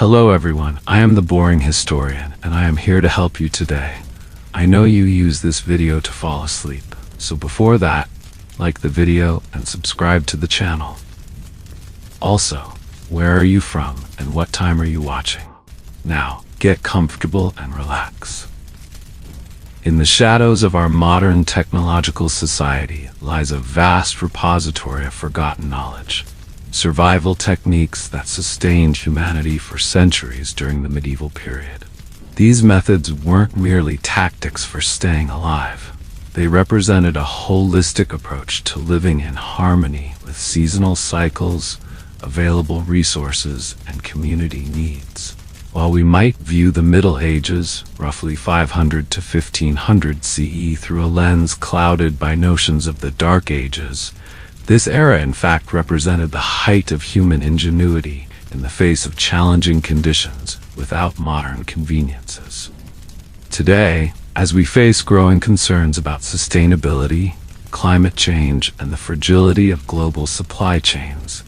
Hello everyone, I am the Boring Historian, and I am here to help you today. I know you use this video to fall asleep, so before that, like the video and subscribe to the channel. Also, where are you from and what time are you watching? Now, get comfortable and relax. In the shadows of our modern technological society lies a vast repository of forgotten knowledge. Survival techniques that sustained humanity for centuries during the medieval period. These methods weren't merely tactics for staying alive. They represented a holistic approach to living in harmony with seasonal cycles, available resources, and community needs. While we might view the Middle Ages, roughly 500 to 1500 CE, through a lens clouded by notions of the Dark Ages, this era in fact represented the height of human ingenuity in the face of challenging conditions without modern conveniences. Today, as we face growing concerns about sustainability, climate change, and the fragility of global supply chains,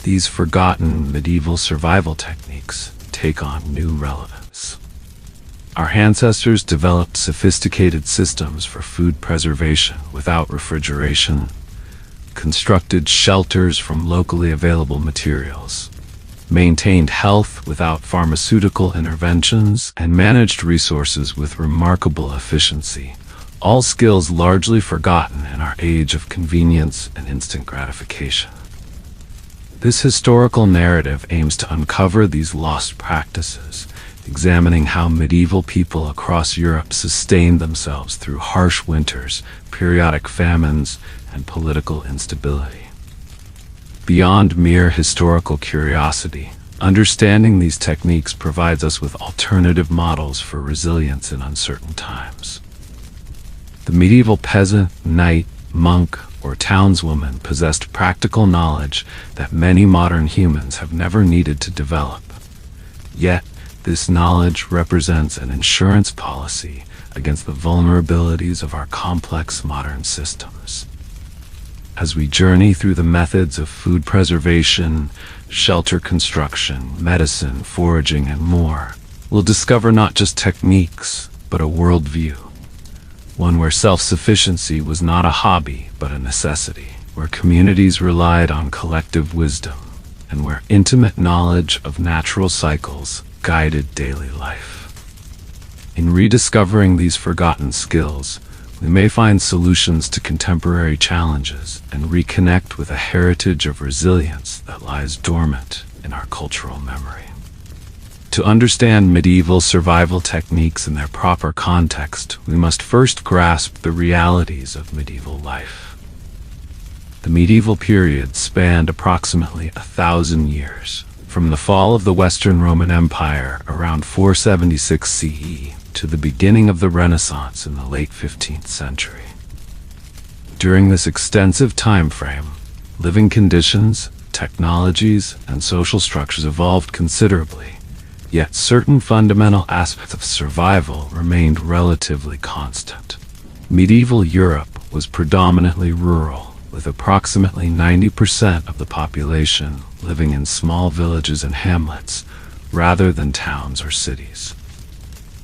these forgotten medieval survival techniques take on new relevance. Our ancestors developed sophisticated systems for food preservation without refrigeration, constructed shelters from locally available materials, maintained health without pharmaceutical interventions, and managed resources with remarkable efficiency, all skills largely forgotten in our age of convenience and instant gratification. This historical narrative aims to uncover these lost practices, examining how medieval people across Europe sustained themselves through harsh winters, periodic famines, and political instability. Beyond mere historical curiosity, understanding these techniques provides us with alternative models for resilience in uncertain times. The medieval peasant, knight, monk, or townswoman possessed practical knowledge that many modern humans have never needed to develop. Yet, this knowledge represents an insurance policy against the vulnerabilities of our complex modern systems. As we journey through the methods of food preservation, shelter construction, medicine, foraging, and more, we'll discover not just techniques, but a worldview. One where self-sufficiency was not a hobby, but a necessity, where communities relied on collective wisdom, and where intimate knowledge of natural cycles guided daily life. In rediscovering these forgotten skills, we may find solutions to contemporary challenges and reconnect with a heritage of resilience that lies dormant in our cultural memory. To understand medieval survival techniques in their proper context, we must first grasp the realities of medieval life. The medieval period spanned approximately 1,000 years, from the fall of the Western Roman Empire around 476 CE to the beginning of the Renaissance in the late 15th century. During this extensive time frame, living conditions, technologies, and social structures evolved considerably, yet certain fundamental aspects of survival remained relatively constant. Medieval Europe was predominantly rural, with approximately 90% of the population living in small villages and hamlets, rather than towns or cities.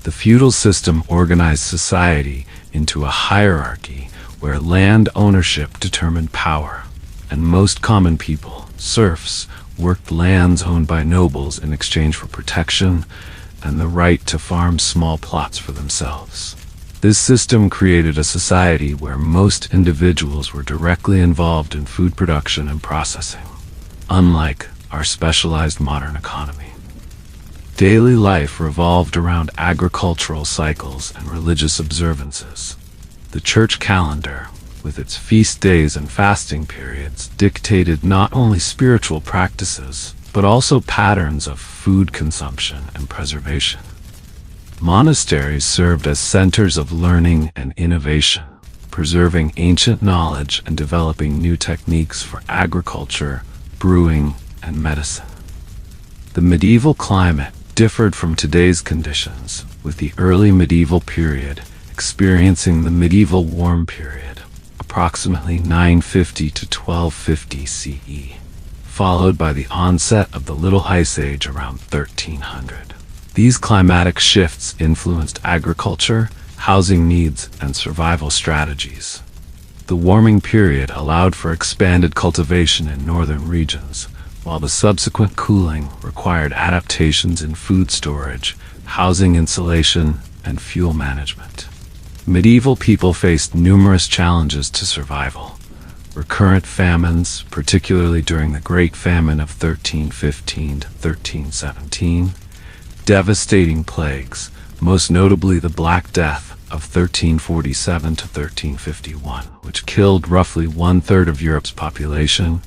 The feudal system organized society into a hierarchy where land ownership determined power, and most common people, serfs, worked lands owned by nobles in exchange for protection and the right to farm small plots for themselves. This system created a society where most individuals were directly involved in food production and processing, unlike our specialized modern economy. Daily life revolved around agricultural cycles and religious observances. The church calendar, with its feast days and fasting periods, dictated not only spiritual practices, but also patterns of food consumption and preservation. Monasteries served as centers of learning and innovation, preserving ancient knowledge and developing new techniques for agriculture, brewing, and medicine. The medieval climate differed from today's conditions, with the early medieval period experiencing the medieval warm period, approximately 950 to 1250 CE, followed by the onset of the Little Ice Age around 1300. These climatic shifts influenced agriculture, housing needs, and survival strategies. The warming period allowed for expanded cultivation in northern regions, while the subsequent cooling required adaptations in food storage, housing insulation, and fuel management. Medieval people faced numerous challenges to survival. Recurrent famines, particularly during the Great Famine of 1315 to 1317, devastating plagues, most notably the Black Death of 1347 to 1351, which killed roughly one-third of Europe's population,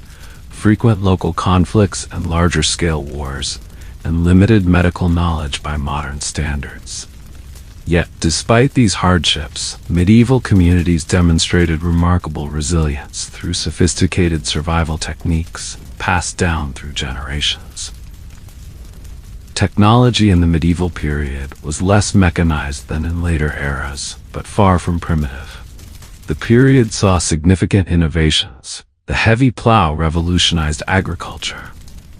frequent local conflicts and larger-scale wars, and limited medical knowledge by modern standards. Yet, despite these hardships, medieval communities demonstrated remarkable resilience through sophisticated survival techniques passed down through generations. Technology in the medieval period was less mechanized than in later eras, but far from primitive. The period saw significant innovations. The heavy plow revolutionized agriculture.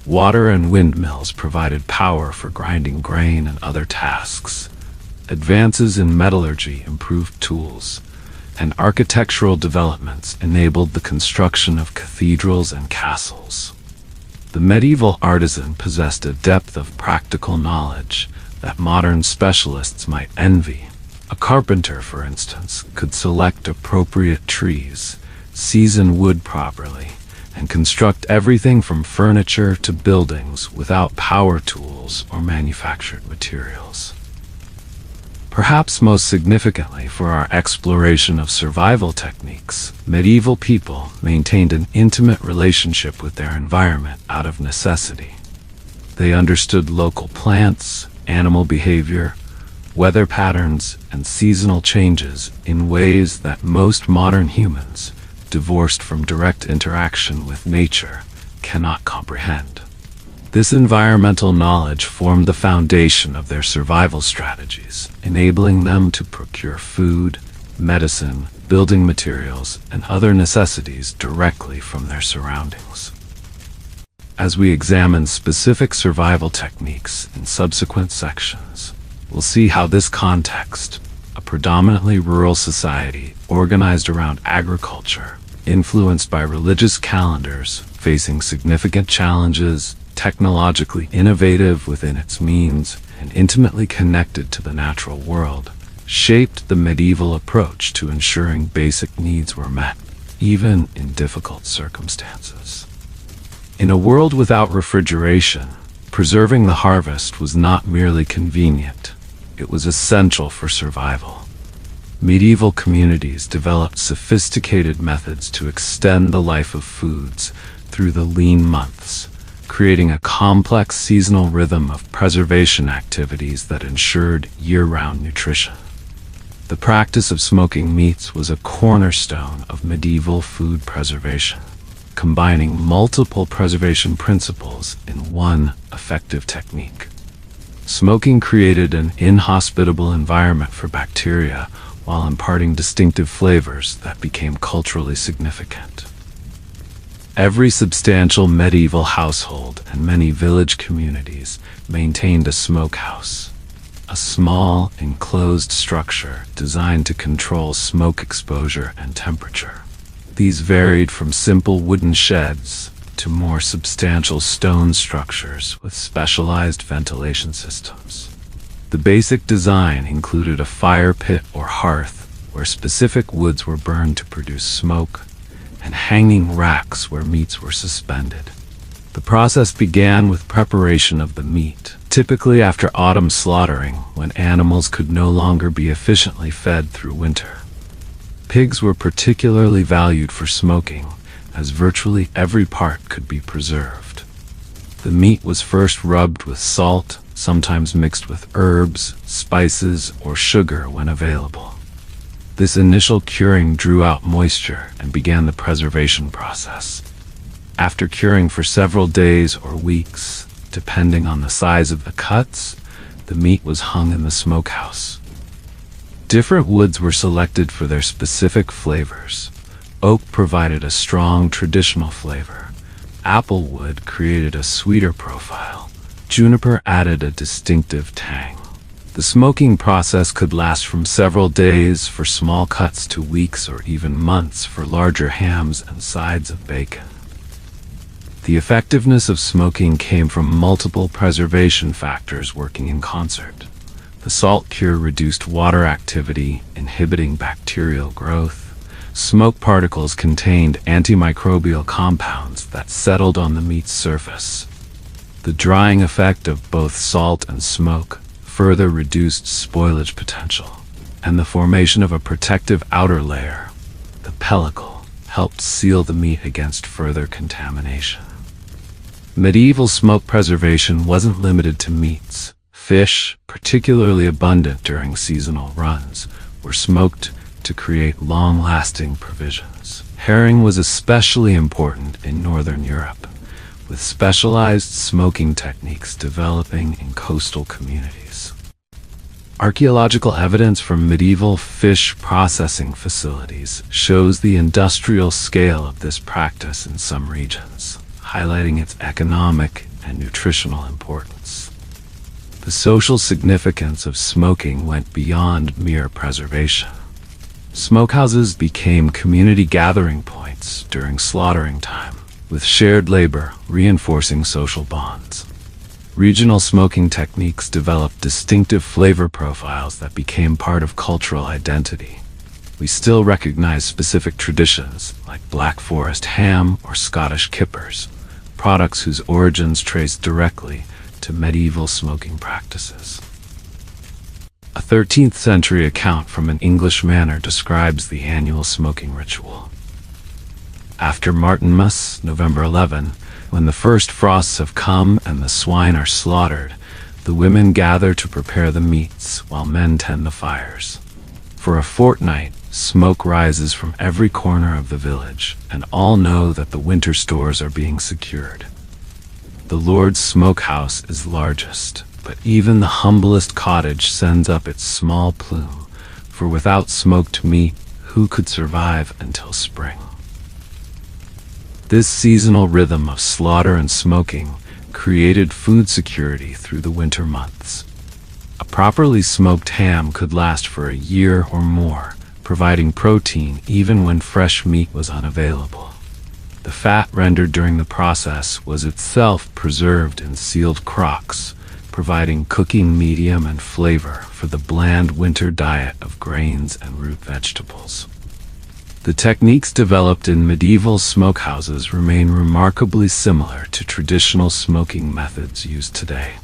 Water and windmills provided power for grinding grain and other tasks. Advances in metallurgy improved tools, and architectural developments enabled the construction of cathedrals and castles. The medieval artisan possessed a depth of practical knowledge that modern specialists might envy. A carpenter, for instance, could select appropriate trees, season wood properly, and construct everything from furniture to buildings without power tools or manufactured materials. Perhaps most significantly for our exploration of survival techniques, medieval people maintained an intimate relationship with their environment out of necessity. They understood local plants, animal behavior, weather patterns, and seasonal changes in ways that most modern humans, divorced from direct interaction with nature, cannot comprehend. This environmental knowledge formed the foundation of their survival strategies, enabling them to procure food, medicine, building materials, and other necessities directly from their surroundings. As we examine specific survival techniques in subsequent sections, we'll see how this context, a predominantly rural society organized around agriculture, influenced by religious calendars, facing significant challenges, technologically innovative within its means, and intimately connected to the natural world, shaped the medieval approach to ensuring basic needs were met, even in difficult circumstances. In a world without refrigeration, preserving the harvest was not merely convenient, it was essential for survival. Medieval communities developed sophisticated methods to extend the life of foods through the lean months, creating a complex seasonal rhythm of preservation activities that ensured year-round nutrition. The practice of smoking meats was a cornerstone of medieval food preservation, combining multiple preservation principles in one effective technique. Smoking created an inhospitable environment for bacteria while imparting distinctive flavors that became culturally significant. Every substantial medieval household and many village communities maintained a smokehouse, a small, enclosed structure designed to control smoke exposure and temperature. These varied from simple wooden sheds to more substantial stone structures with specialized ventilation systems. The basic design included a fire pit or hearth where specific woods were burned to produce smoke, and hanging racks where meats were suspended. The process began with preparation of the meat, typically after autumn slaughtering when animals could no longer be efficiently fed through winter. Pigs were particularly valued for smoking, as virtually every part could be preserved. The meat was first rubbed with salt, sometimes mixed with herbs, spices, or sugar when available. This initial curing drew out moisture and began the preservation process. After curing for several days or weeks, depending on the size of the cuts, the meat was hung in the smokehouse. Different woods were selected for their specific flavors. Oak provided a strong traditional flavor, Applewood created a sweeter profile. Juniper added a distinctive tang. The smoking process could last from several days for small cuts to weeks or even months for larger hams and sides of bacon. The effectiveness of smoking came from multiple preservation factors working in concert. The salt cure reduced water activity, inhibiting bacterial growth. Smoke particles contained antimicrobial compounds that settled on the meat's surface. The drying effect of both salt and smoke further reduced spoilage potential, and the formation of a protective outer layer, the pellicle, helped seal the meat against further contamination. Medieval smoke preservation wasn't limited to meats. Fish, particularly abundant during seasonal runs, were smoked to create long-lasting provisions. Herring was especially important in Northern Europe, with specialized smoking techniques developing in coastal communities. Archaeological evidence from medieval fish processing facilities shows the industrial scale of this practice in some regions, highlighting its economic and nutritional importance. The social significance of smoking went beyond mere preservation. Smokehouses became community gathering points during slaughtering time, with shared labor reinforcing social bonds. Regional smoking techniques developed distinctive flavor profiles that became part of cultural identity. We still recognize specific traditions like Black Forest ham or Scottish kippers, products whose origins trace directly to medieval smoking practices. A 13th century account from an English manor describes the annual smoking ritual. After Martinmas, November 11, when the first frosts have come and the swine are slaughtered, the women gather to prepare the meats while men tend the fires. For a fortnight, smoke rises from every corner of the village, and all know that the winter stores are being secured. The Lord's smokehouse is largest, but even the humblest cottage sends up its small plume, for without smoked meat, who could survive until spring? This seasonal rhythm of slaughter and smoking created food security through the winter months. A properly smoked ham could last for a year or more, providing protein even when fresh meat was unavailable. The fat rendered during the process was itself preserved in sealed crocks, providing cooking medium and flavor for the bland winter diet of grains and root vegetables. The techniques developed in medieval smokehouses remain remarkably similar to traditional smoking methods used today,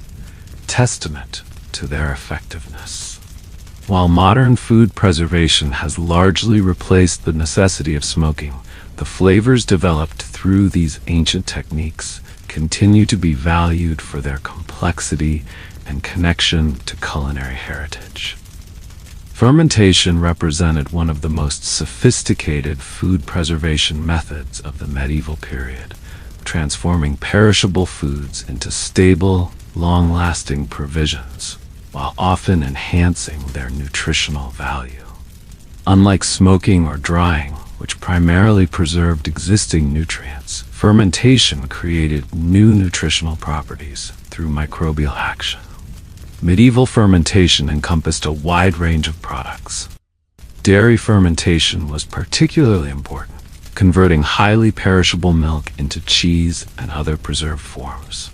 testament to their effectiveness. While modern food preservation has largely replaced the necessity of smoking, the flavors developed through these ancient techniques continue to be valued for their complexity and connection to culinary heritage. Fermentation represented one of the most sophisticated food preservation methods of the medieval period, transforming perishable foods into stable, long-lasting provisions, while often enhancing their nutritional value. Unlike smoking or drying, which primarily preserved existing nutrients, fermentation created new nutritional properties through microbial action. Medieval fermentation encompassed a wide range of products. Dairy fermentation was particularly important, converting highly perishable milk into cheese and other preserved forms.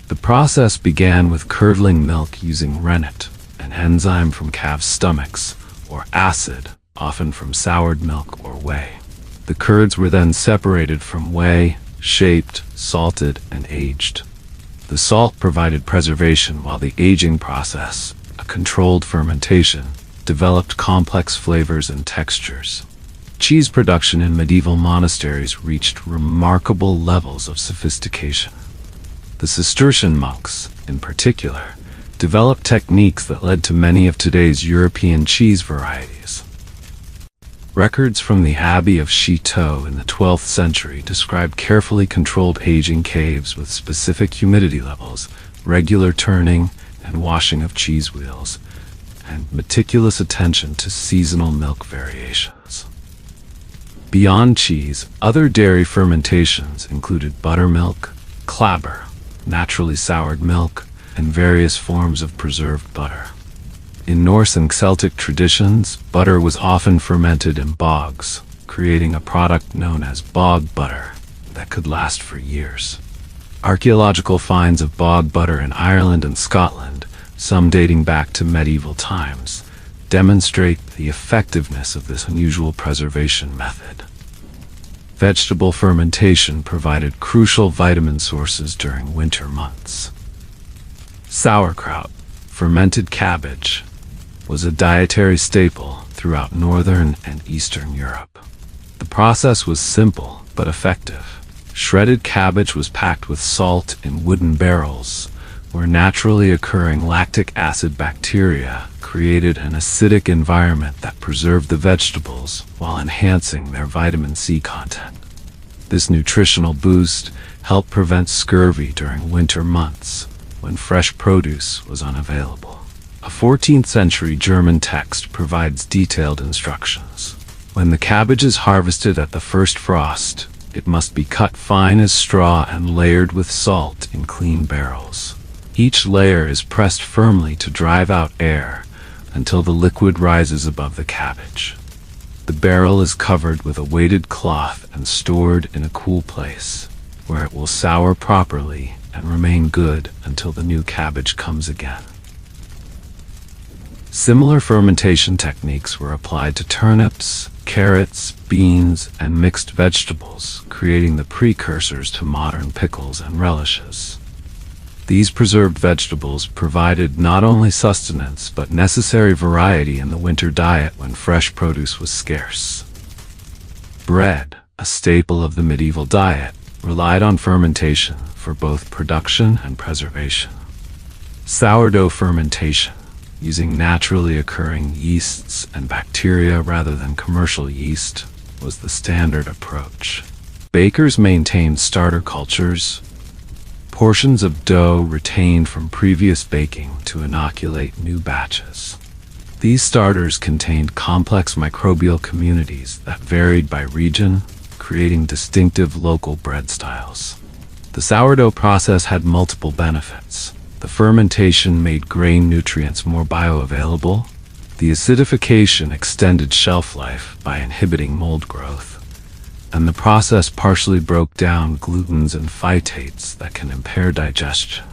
The process began with curdling milk using rennet, an enzyme from calves' stomachs, or acid, often from soured milk or whey. The curds were then separated from whey, shaped, salted, and aged. The salt provided preservation while the aging process, a controlled fermentation, developed complex flavors and textures. Cheese production in medieval monasteries reached remarkable levels of sophistication. The Cistercian monks, in particular, developed techniques that led to many of today's European cheese varieties. Records from the Abbey of Citeaux in the 12th century describe carefully controlled aging caves with specific humidity levels, regular turning and washing of cheese wheels, and meticulous attention to seasonal milk variations. Beyond cheese, other dairy fermentations included buttermilk, clabber, naturally soured milk, and various forms of preserved butter. In Norse and Celtic traditions, butter was often fermented in bogs, creating a product known as bog butter that could last for years. Archaeological finds of bog butter in Ireland and Scotland, some dating back to medieval times, demonstrate the effectiveness of this unusual preservation method. Vegetable fermentation provided crucial vitamin sources during winter months. Sauerkraut, fermented cabbage, was a dietary staple throughout Northern and Eastern Europe. The process was simple but effective. Shredded cabbage was packed with salt in wooden barrels, where naturally occurring lactic acid bacteria created an acidic environment that preserved the vegetables while enhancing their vitamin C content. This nutritional boost helped prevent scurvy during winter months, when fresh produce was unavailable. A 14th century German text provides detailed instructions. When the cabbage is harvested at the first frost, it must be cut fine as straw and layered with salt in clean barrels. Each layer is pressed firmly to drive out air until the liquid rises above the cabbage. The barrel is covered with a weighted cloth and stored in a cool place, where it will sour properly and remain good until the new cabbage comes again. Similar fermentation techniques were applied to turnips, carrots, beans, and mixed vegetables, creating the precursors to modern pickles and relishes. These preserved vegetables provided not only sustenance but necessary variety in the winter diet when fresh produce was scarce. Bread, a staple of the medieval diet, relied on fermentation for both production and preservation. Sourdough fermentation, using naturally occurring yeasts and bacteria rather than commercial yeast, was the standard approach. Bakers maintained starter cultures, portions of dough retained from previous baking to inoculate new batches. These starters contained complex microbial communities that varied by region, creating distinctive local bread styles. The sourdough process had multiple benefits. The fermentation made grain nutrients more bioavailable. The acidification extended shelf life by inhibiting mold growth. And the process partially broke down glutens and phytates that can impair digestion.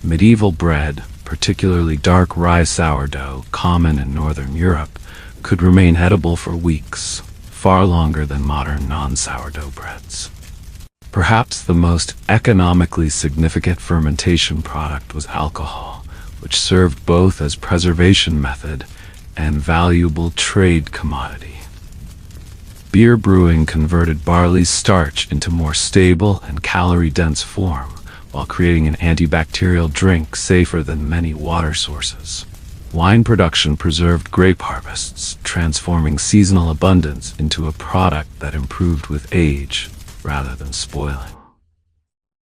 Medieval bread, particularly dark rye sourdough, common in Northern Europe, could remain edible for weeks, far longer than modern non-sourdough breads. Perhaps the most economically significant fermentation product was alcohol, which served both as preservation method and valuable trade commodity. Beer brewing converted barley's starch into more stable and calorie-dense form, while creating an antibacterial drink safer than many water sources. Wine production preserved grape harvests, transforming seasonal abundance into a product that improved with age rather than spoiling.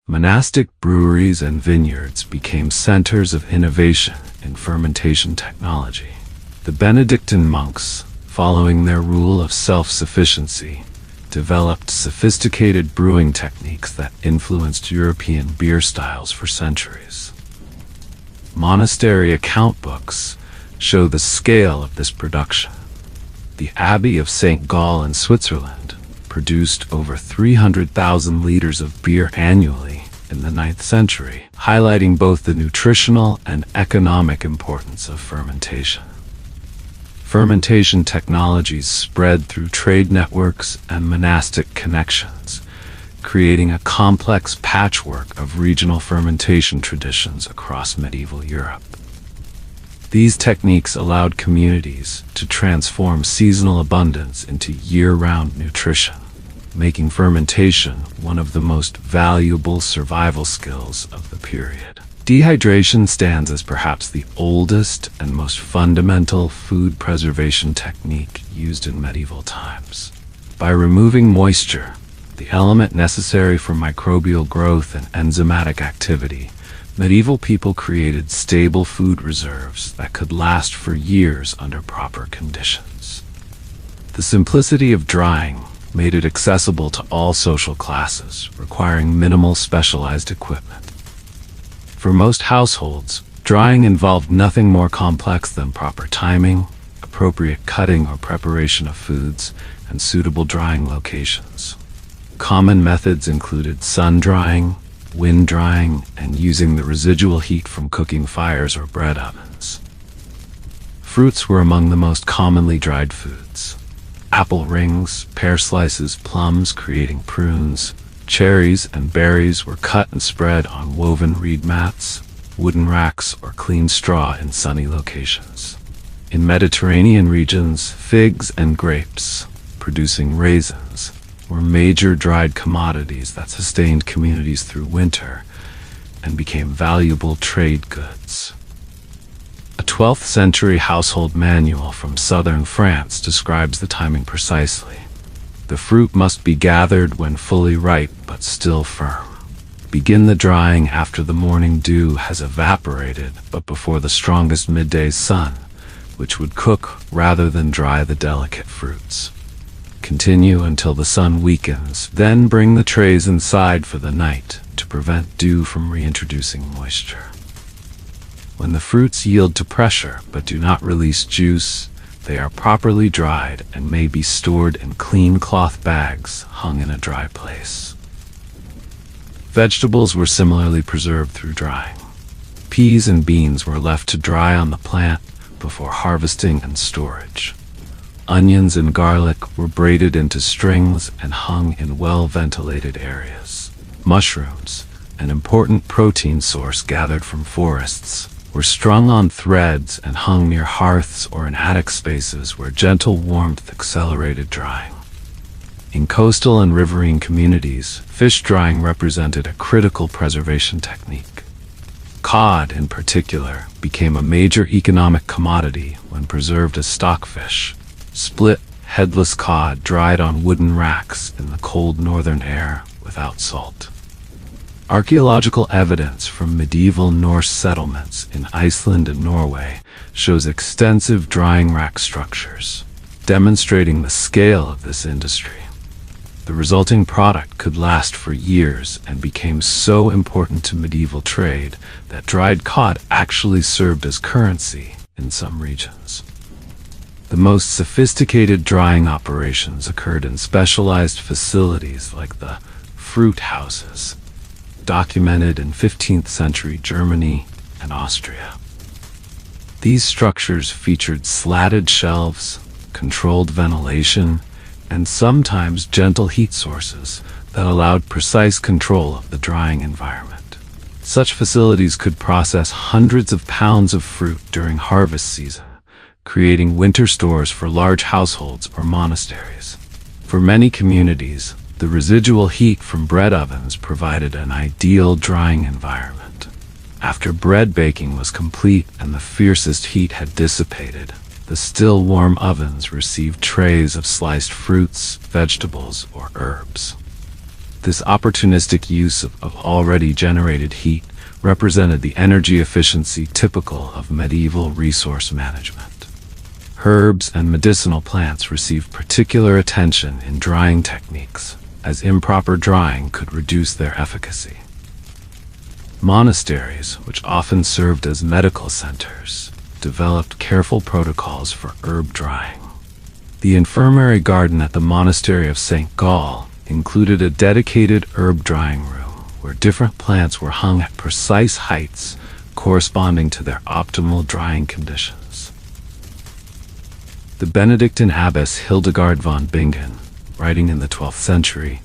Monastic breweries and vineyards became centers of innovation in fermentation technology. The Benedictine monks, following their rule of self-sufficiency, developed sophisticated brewing techniques that influenced European beer styles for centuries. Monastery account books show the scale of this production. The Abbey of St. Gall in Switzerland produced over 300,000 liters of beer annually in the 9th century, highlighting both the nutritional and economic importance of fermentation. Fermentation technologies spread through trade networks and monastic connections, creating a complex patchwork of regional fermentation traditions across medieval Europe. These techniques allowed communities to transform seasonal abundance into year-round nutrition, making fermentation one of the most valuable survival skills of the period. Dehydration stands as perhaps the oldest and most fundamental food preservation technique used in medieval times. By removing moisture, the element necessary for microbial growth and enzymatic activity, medieval people created stable food reserves that could last for years under proper conditions. The simplicity of drying, made it accessible to all social classes, requiring minimal specialized equipment. For most households, drying involved nothing more complex than proper timing, appropriate cutting or preparation of foods, and suitable drying locations. Common methods included sun drying, wind drying, and using the residual heat from cooking fires or bread ovens. Fruits were among the most commonly dried foods. Apple rings, pear slices, plums creating prunes, cherries and berries were cut and spread on woven reed mats, wooden racks, or clean straw in sunny locations. In Mediterranean regions, figs and grapes, producing raisins, were major dried commodities that sustained communities through winter and became valuable trade goods. A 12th century household manual from southern France describes the timing precisely. The fruit must be gathered when fully ripe but still firm. Begin the drying after the morning dew has evaporated but before the strongest midday sun, which would cook rather than dry the delicate fruits. Continue until the sun weakens, then bring the trays inside for the night to prevent dew from reintroducing moisture. When the fruits yield to pressure but do not release juice, they are properly dried and may be stored in clean cloth bags hung in a dry place. Vegetables were similarly preserved through drying. Peas and beans were left to dry on the plant before harvesting and storage. Onions and garlic were braided into strings and hung in well-ventilated areas. Mushrooms, an important protein source gathered from forests, were strung on threads and hung near hearths or in attic spaces where gentle warmth accelerated drying. In coastal and riverine communities, fish drying represented a critical preservation technique. Cod, in particular, became a major economic commodity when preserved as stockfish. Split, headless cod dried on wooden racks in the cold northern air without salt. Archaeological evidence from medieval Norse settlements in Iceland and Norway shows extensive drying rack structures, demonstrating the scale of this industry. The resulting product could last for years and became so important to medieval trade that dried cod actually served as currency in some regions. The most sophisticated drying operations occurred in specialized facilities like the fruit houses, documented in 15th century Germany and Austria. These structures featured slatted shelves, controlled ventilation, and sometimes gentle heat sources that allowed precise control of the drying environment. Such facilities could process hundreds of pounds of fruit during harvest season, creating winter stores for large households or monasteries. For many communities, the residual heat from bread ovens provided an ideal drying environment. After bread baking was complete and the fiercest heat had dissipated, the still warm ovens received trays of sliced fruits, vegetables, or herbs. This opportunistic use of already generated heat represented the energy efficiency typical of medieval resource management. Herbs and medicinal plants received particular attention in drying techniques, as improper drying could reduce their efficacy. Monasteries, which often served as medical centers, developed careful protocols for herb drying. The infirmary garden at the monastery of St. Gall included a dedicated herb drying room where different plants were hung at precise heights corresponding to their optimal drying conditions. The Benedictine abbess Hildegard von Bingen, writing in the 12th century,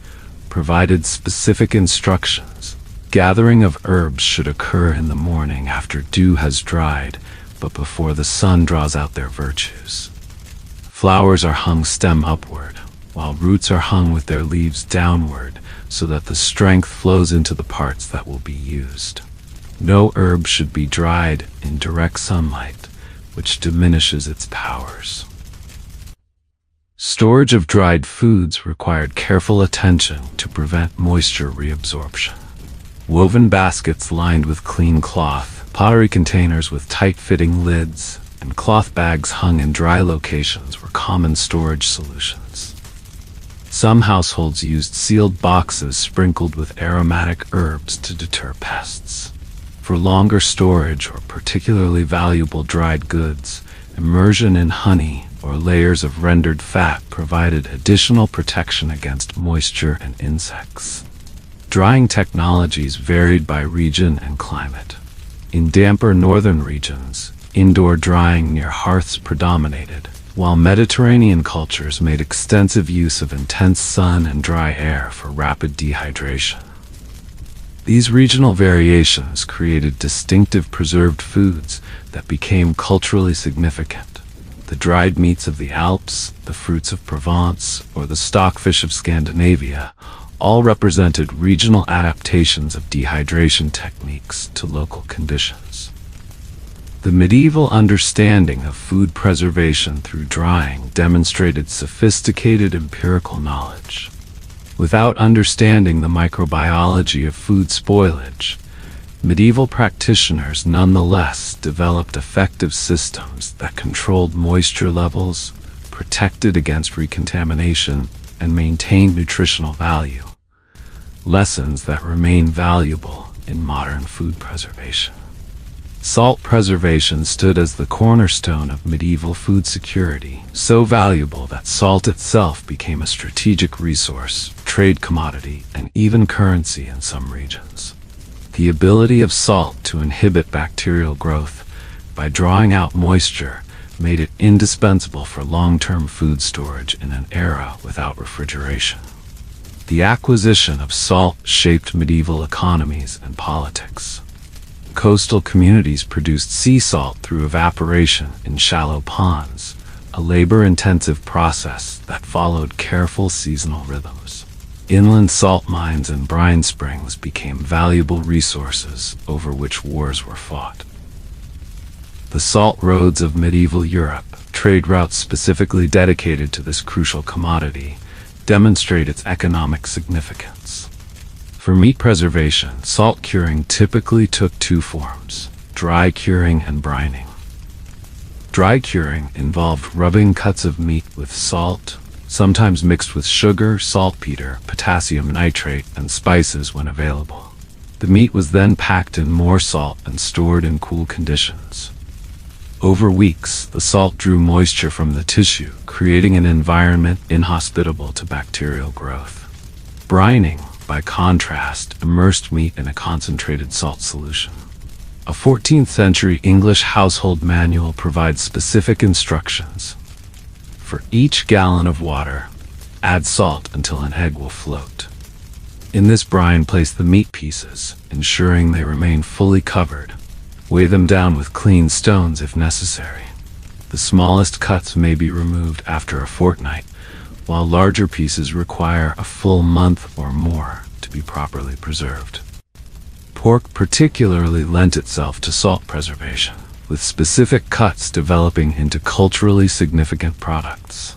provided specific instructions. Gathering of herbs should occur in the morning after dew has dried, but before the sun draws out their virtues. Flowers are hung stem upward, while roots are hung with their leaves downward, so that the strength flows into the parts that will be used. No herb should be dried in direct sunlight, which diminishes its powers. Storage of dried foods required careful attention to prevent moisture reabsorption. Woven baskets lined with clean cloth, pottery containers with tight-fitting lids, and cloth bags hung in dry locations were common storage solutions. Some households used sealed boxes sprinkled with aromatic herbs to deter pests. For longer storage or particularly valuable dried goods, immersion in honey or layers of rendered fat provided additional protection against moisture and insects. Drying technologies varied by region and climate. In damper northern regions, indoor drying near hearths predominated, while Mediterranean cultures made extensive use of intense sun and dry air for rapid dehydration. These regional variations created distinctive preserved foods that became culturally significant. The dried meats of the Alps, the fruits of Provence, or the stockfish of Scandinavia all represented regional adaptations of dehydration techniques to local conditions. The medieval understanding of food preservation through drying demonstrated sophisticated empirical knowledge. Without understanding the microbiology of food spoilage, medieval practitioners nonetheless developed effective systems that controlled moisture levels, protected against recontamination, and maintained nutritional value. Lessons that remain valuable in modern food preservation. Salt preservation stood as the cornerstone of medieval food security, so valuable that salt itself became a strategic resource, trade commodity, and even currency in some regions. The ability of salt to inhibit bacterial growth by drawing out moisture made it indispensable for long-term food storage in an era without refrigeration. The acquisition of salt shaped medieval economies and politics. Coastal communities produced sea salt through evaporation in shallow ponds, a labor-intensive process that followed careful seasonal rhythms. Inland salt mines and brine springs became valuable resources over which wars were fought. The salt roads of medieval Europe, trade routes specifically dedicated to this crucial commodity, demonstrate its economic significance. For meat preservation, salt curing typically took two forms: dry curing and brining. Dry curing involved rubbing cuts of meat with salt, sometimes mixed with sugar, saltpeter, potassium nitrate, and spices when available. The meat was then packed in more salt and stored in cool conditions. Over weeks, the salt drew moisture from the tissue, creating an environment inhospitable to bacterial growth. Brining, by contrast, immersed meat in a concentrated salt solution. A 14th century English household manual provides specific instructions. For each gallon of water, add salt until an egg will float. In this brine, place the meat pieces, ensuring they remain fully covered. Weigh them down with clean stones if necessary. The smallest cuts may be removed after a fortnight, while larger pieces require a full month or more to be properly preserved. Pork particularly lent itself to salt preservation, with specific cuts developing into culturally significant products.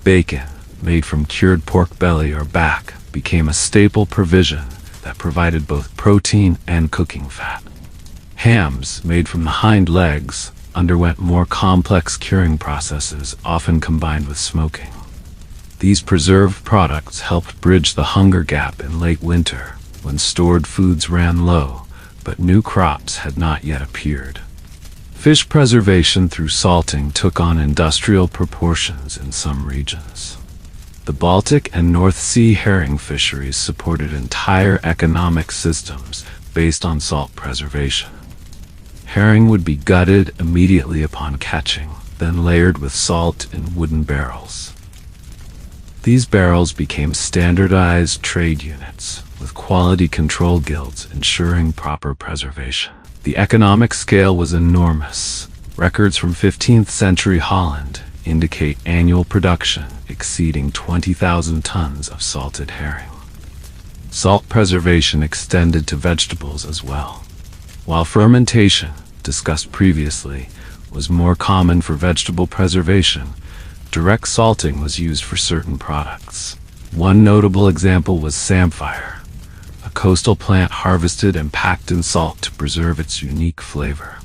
Bacon, made from cured pork belly or back, became a staple provision that provided both protein and cooking fat. Hams, made from the hind legs, underwent more complex curing processes, often combined with smoking. These preserved products helped bridge the hunger gap in late winter, when stored foods ran low, but new crops had not yet appeared. Fish preservation through salting took on industrial proportions in some regions. The Baltic and North Sea herring fisheries supported entire economic systems based on salt preservation. Herring would be gutted immediately upon catching, then layered with salt in wooden barrels. These barrels became standardized trade units, with quality control guilds ensuring proper preservation. The economic scale was enormous. Records from 15th century Holland indicate annual production exceeding 20,000 tons of salted herring. Salt preservation extended to vegetables as well. While fermentation, discussed previously, was more common for vegetable preservation, direct salting was used for certain products. One notable example was samphire, a coastal plant harvested and packed in salt to preserve its unique flavor.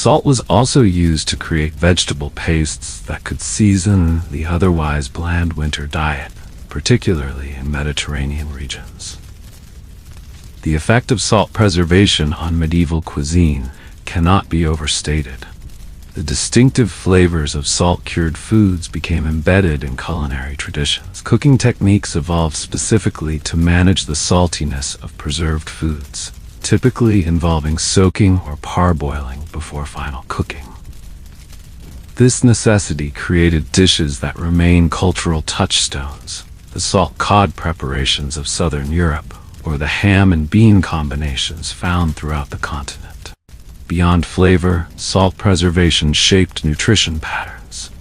Salt was also used to create vegetable pastes that could season the otherwise bland winter diet, particularly in Mediterranean regions. The effect of salt preservation on medieval cuisine cannot be overstated. The distinctive flavors of salt-cured foods became embedded in culinary traditions. Cooking techniques evolved specifically to manage the saltiness of preserved foods, typically involving soaking or parboiling before final cooking. This necessity created dishes that remain cultural touchstones, the salt cod preparations of southern Europe, or the ham and bean combinations found throughout the continent. Beyond flavor, salt preservation shaped nutrition patterns.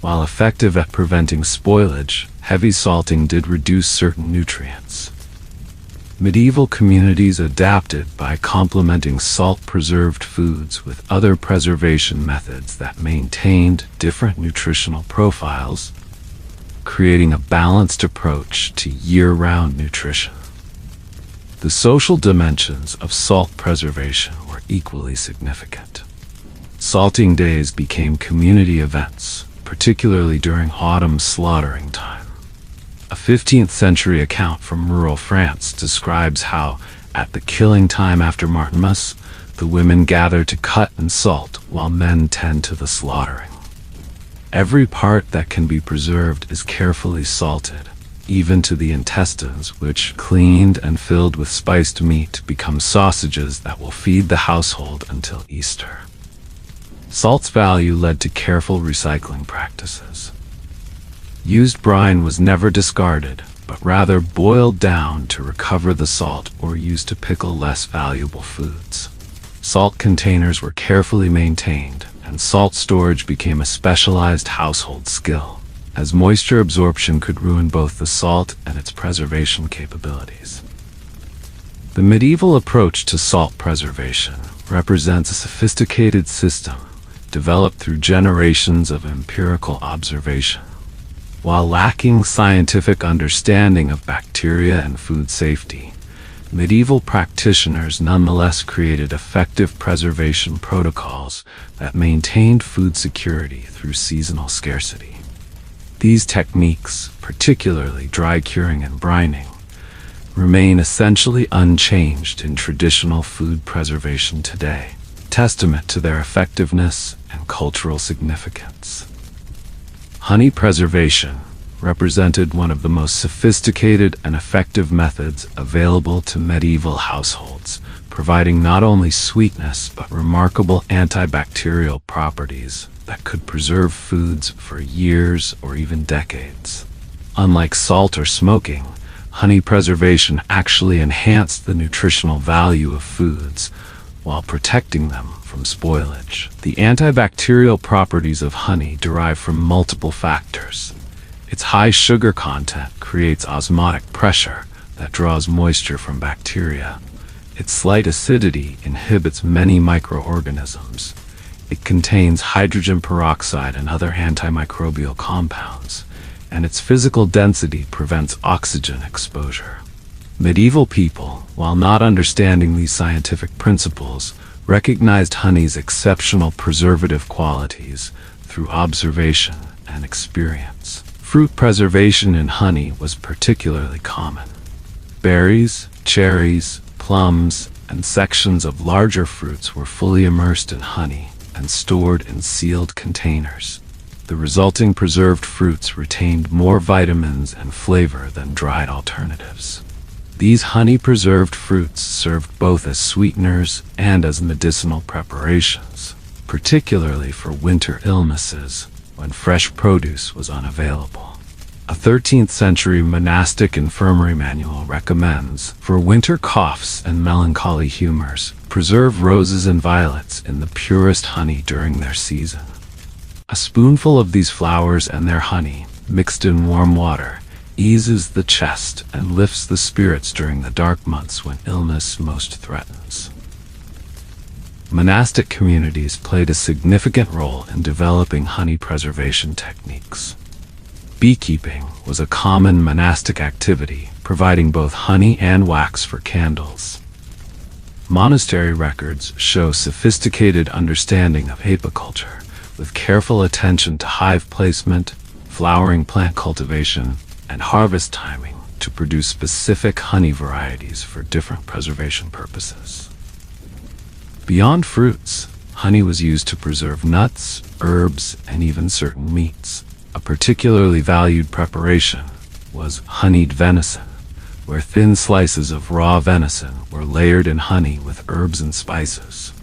While effective at preventing spoilage, heavy salting did reduce certain nutrients. Medieval communities adapted by complementing salt-preserved foods with other preservation methods that maintained different nutritional profiles, creating a balanced approach to year-round nutrition. The social dimensions of salt preservation were equally significant. Salting days became community events, particularly during autumn slaughtering time. A 15th century account from rural France describes how, at the killing time after Martinmas, the women gather to cut and salt while men tend to the slaughtering. Every part that can be preserved is carefully salted, even to the intestines, which, cleaned and filled with spiced meat, become sausages that will feed the household until Easter. Salt's value led to careful recycling practices. Used brine was never discarded, but rather boiled down to recover the salt or used to pickle less valuable foods. Salt containers were carefully maintained, and salt storage became a specialized household skill, as moisture absorption could ruin both the salt and its preservation capabilities. The medieval approach to salt preservation represents a sophisticated system developed through generations of empirical observation. While lacking scientific understanding of bacteria and food safety, medieval practitioners nonetheless created effective preservation protocols that maintained food security through seasonal scarcity. These techniques, particularly dry curing and brining, remain essentially unchanged in traditional food preservation today, testament to their effectiveness and cultural significance. Honey preservation represented one of the most sophisticated and effective methods available to medieval households, providing not only sweetness but remarkable antibacterial properties that could preserve foods for years or even decades. Unlike salt or smoking, honey preservation actually enhanced the nutritional value of foods while protecting them from spoilage. The antibacterial properties of honey derive from multiple factors. Its high sugar content creates osmotic pressure that draws moisture from bacteria. Its slight acidity inhibits many microorganisms. It contains hydrogen peroxide and other antimicrobial compounds, and its physical density prevents oxygen exposure. Medieval people, while not understanding these scientific principles, recognized honey's exceptional preservative qualities through observation and experience. Fruit preservation in honey was particularly common. Berries, cherries, plums, and sections of larger fruits were fully immersed in honey and stored in sealed containers. The resulting preserved fruits retained more vitamins and flavor than dried alternatives. These honey-preserved fruits served both as sweeteners and as medicinal preparations, particularly for winter illnesses when fresh produce was unavailable. A 13th century monastic infirmary manual recommends, for winter coughs and melancholy humors, preserve roses and violets in the purest honey during their season. A spoonful of these flowers and their honey, mixed in warm water, eases the chest and lifts the spirits during the dark months when illness most threatens. Monastic communities played a significant role in developing honey preservation techniques. Beekeeping was a common monastic activity, providing both honey and wax for candles. Monastery records show sophisticated understanding of apiculture, with careful attention to hive placement, flowering plant cultivation, and harvest timing to produce specific honey varieties for different preservation purposes. Beyond fruits, honey was used to preserve nuts, herbs, and even certain meats. A particularly valued preparation was honeyed venison, where thin slices of raw venison were layered in honey with herbs and spices.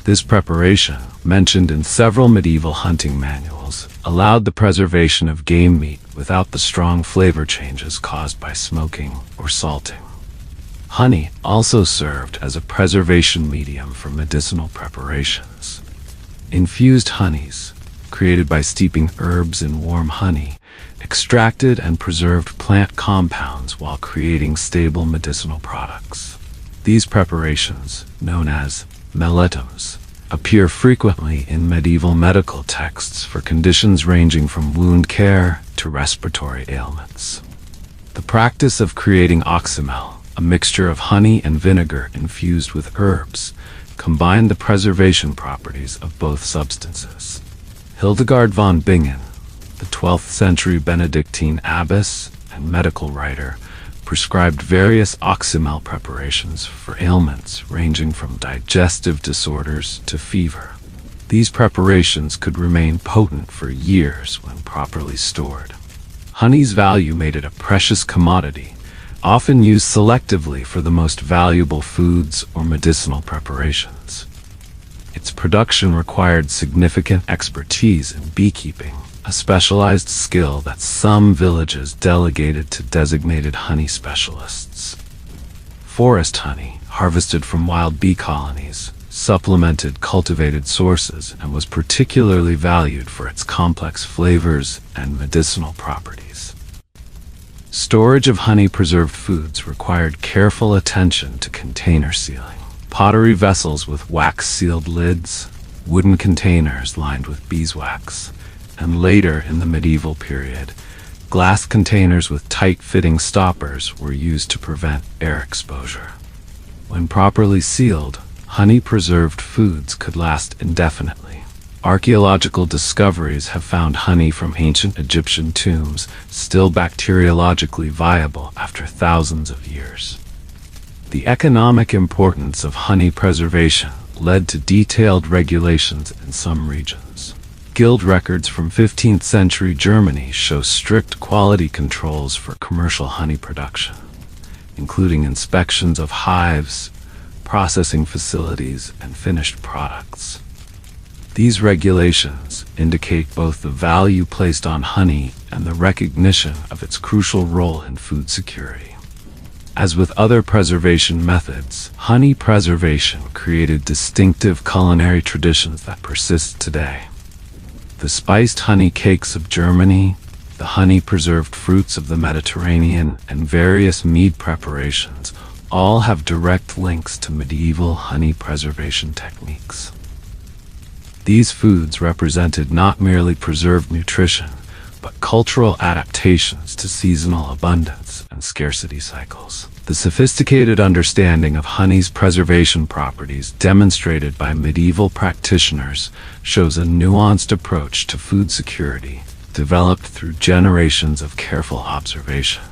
This preparation, mentioned in several medieval hunting manuals, allowed the preservation of game meat without the strong flavor changes caused by smoking or salting. Honey also served as a preservation medium for medicinal preparations. Infused honeys, created by steeping herbs in warm honey, extracted and preserved plant compounds while creating stable medicinal products. These preparations, known as melitums, appear frequently in medieval medical texts for conditions ranging from wound care to respiratory ailments. The practice of creating oxymel, a mixture of honey and vinegar infused with herbs, combined the preservation properties of both substances. Hildegard von Bingen, the 12th century Benedictine abbess and medical writer, prescribed various oxymel preparations for ailments ranging from digestive disorders to fever. These preparations could remain potent for years when properly stored. Honey's value made it a precious commodity, often used selectively for the most valuable foods or medicinal preparations. Its production required significant expertise in beekeeping, a specialized skill that some villages delegated to designated honey specialists. Forest honey, harvested from wild bee colonies, supplemented cultivated sources and was particularly valued for its complex flavors and medicinal properties. Storage of honey-preserved foods required careful attention to container sealing. Pottery vessels with wax-sealed lids, wooden containers lined with beeswax, and later in the medieval period, glass containers with tight-fitting stoppers were used to prevent air exposure. When properly sealed, honey-preserved foods could last indefinitely. Archaeological discoveries have found honey from ancient Egyptian tombs still bacteriologically viable after thousands of years. The economic importance of honey preservation led to detailed regulations in some regions. Guild records from 15th century Germany show strict quality controls for commercial honey production, including inspections of hives, processing facilities, and finished products. These regulations indicate both the value placed on honey and the recognition of its crucial role in food security. As with other preservation methods, honey preservation created distinctive culinary traditions that persist today. The spiced honey cakes of Germany, the honey-preserved fruits of the Mediterranean, and various mead preparations all have direct links to medieval honey preservation techniques. These foods represented not merely preserved nutrition, but cultural adaptations to seasonal abundance and scarcity cycles. The sophisticated understanding of honey's preservation properties demonstrated by medieval practitioners shows a nuanced approach to food security, developed through generations of careful observation.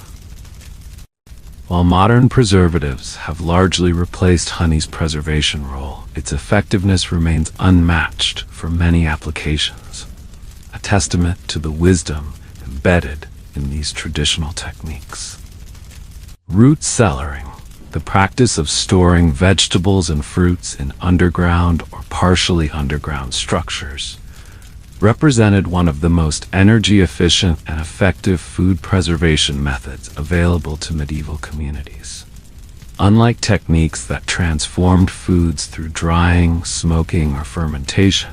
While modern preservatives have largely replaced honey's preservation role, its effectiveness remains unmatched for many applications, a testament to the wisdom embedded in these traditional techniques. Root cellaring, the practice of storing vegetables and fruits in underground or partially underground structures, represented one of the most energy-efficient and effective food preservation methods available to medieval communities. Unlike techniques that transformed foods through drying, smoking, or fermentation,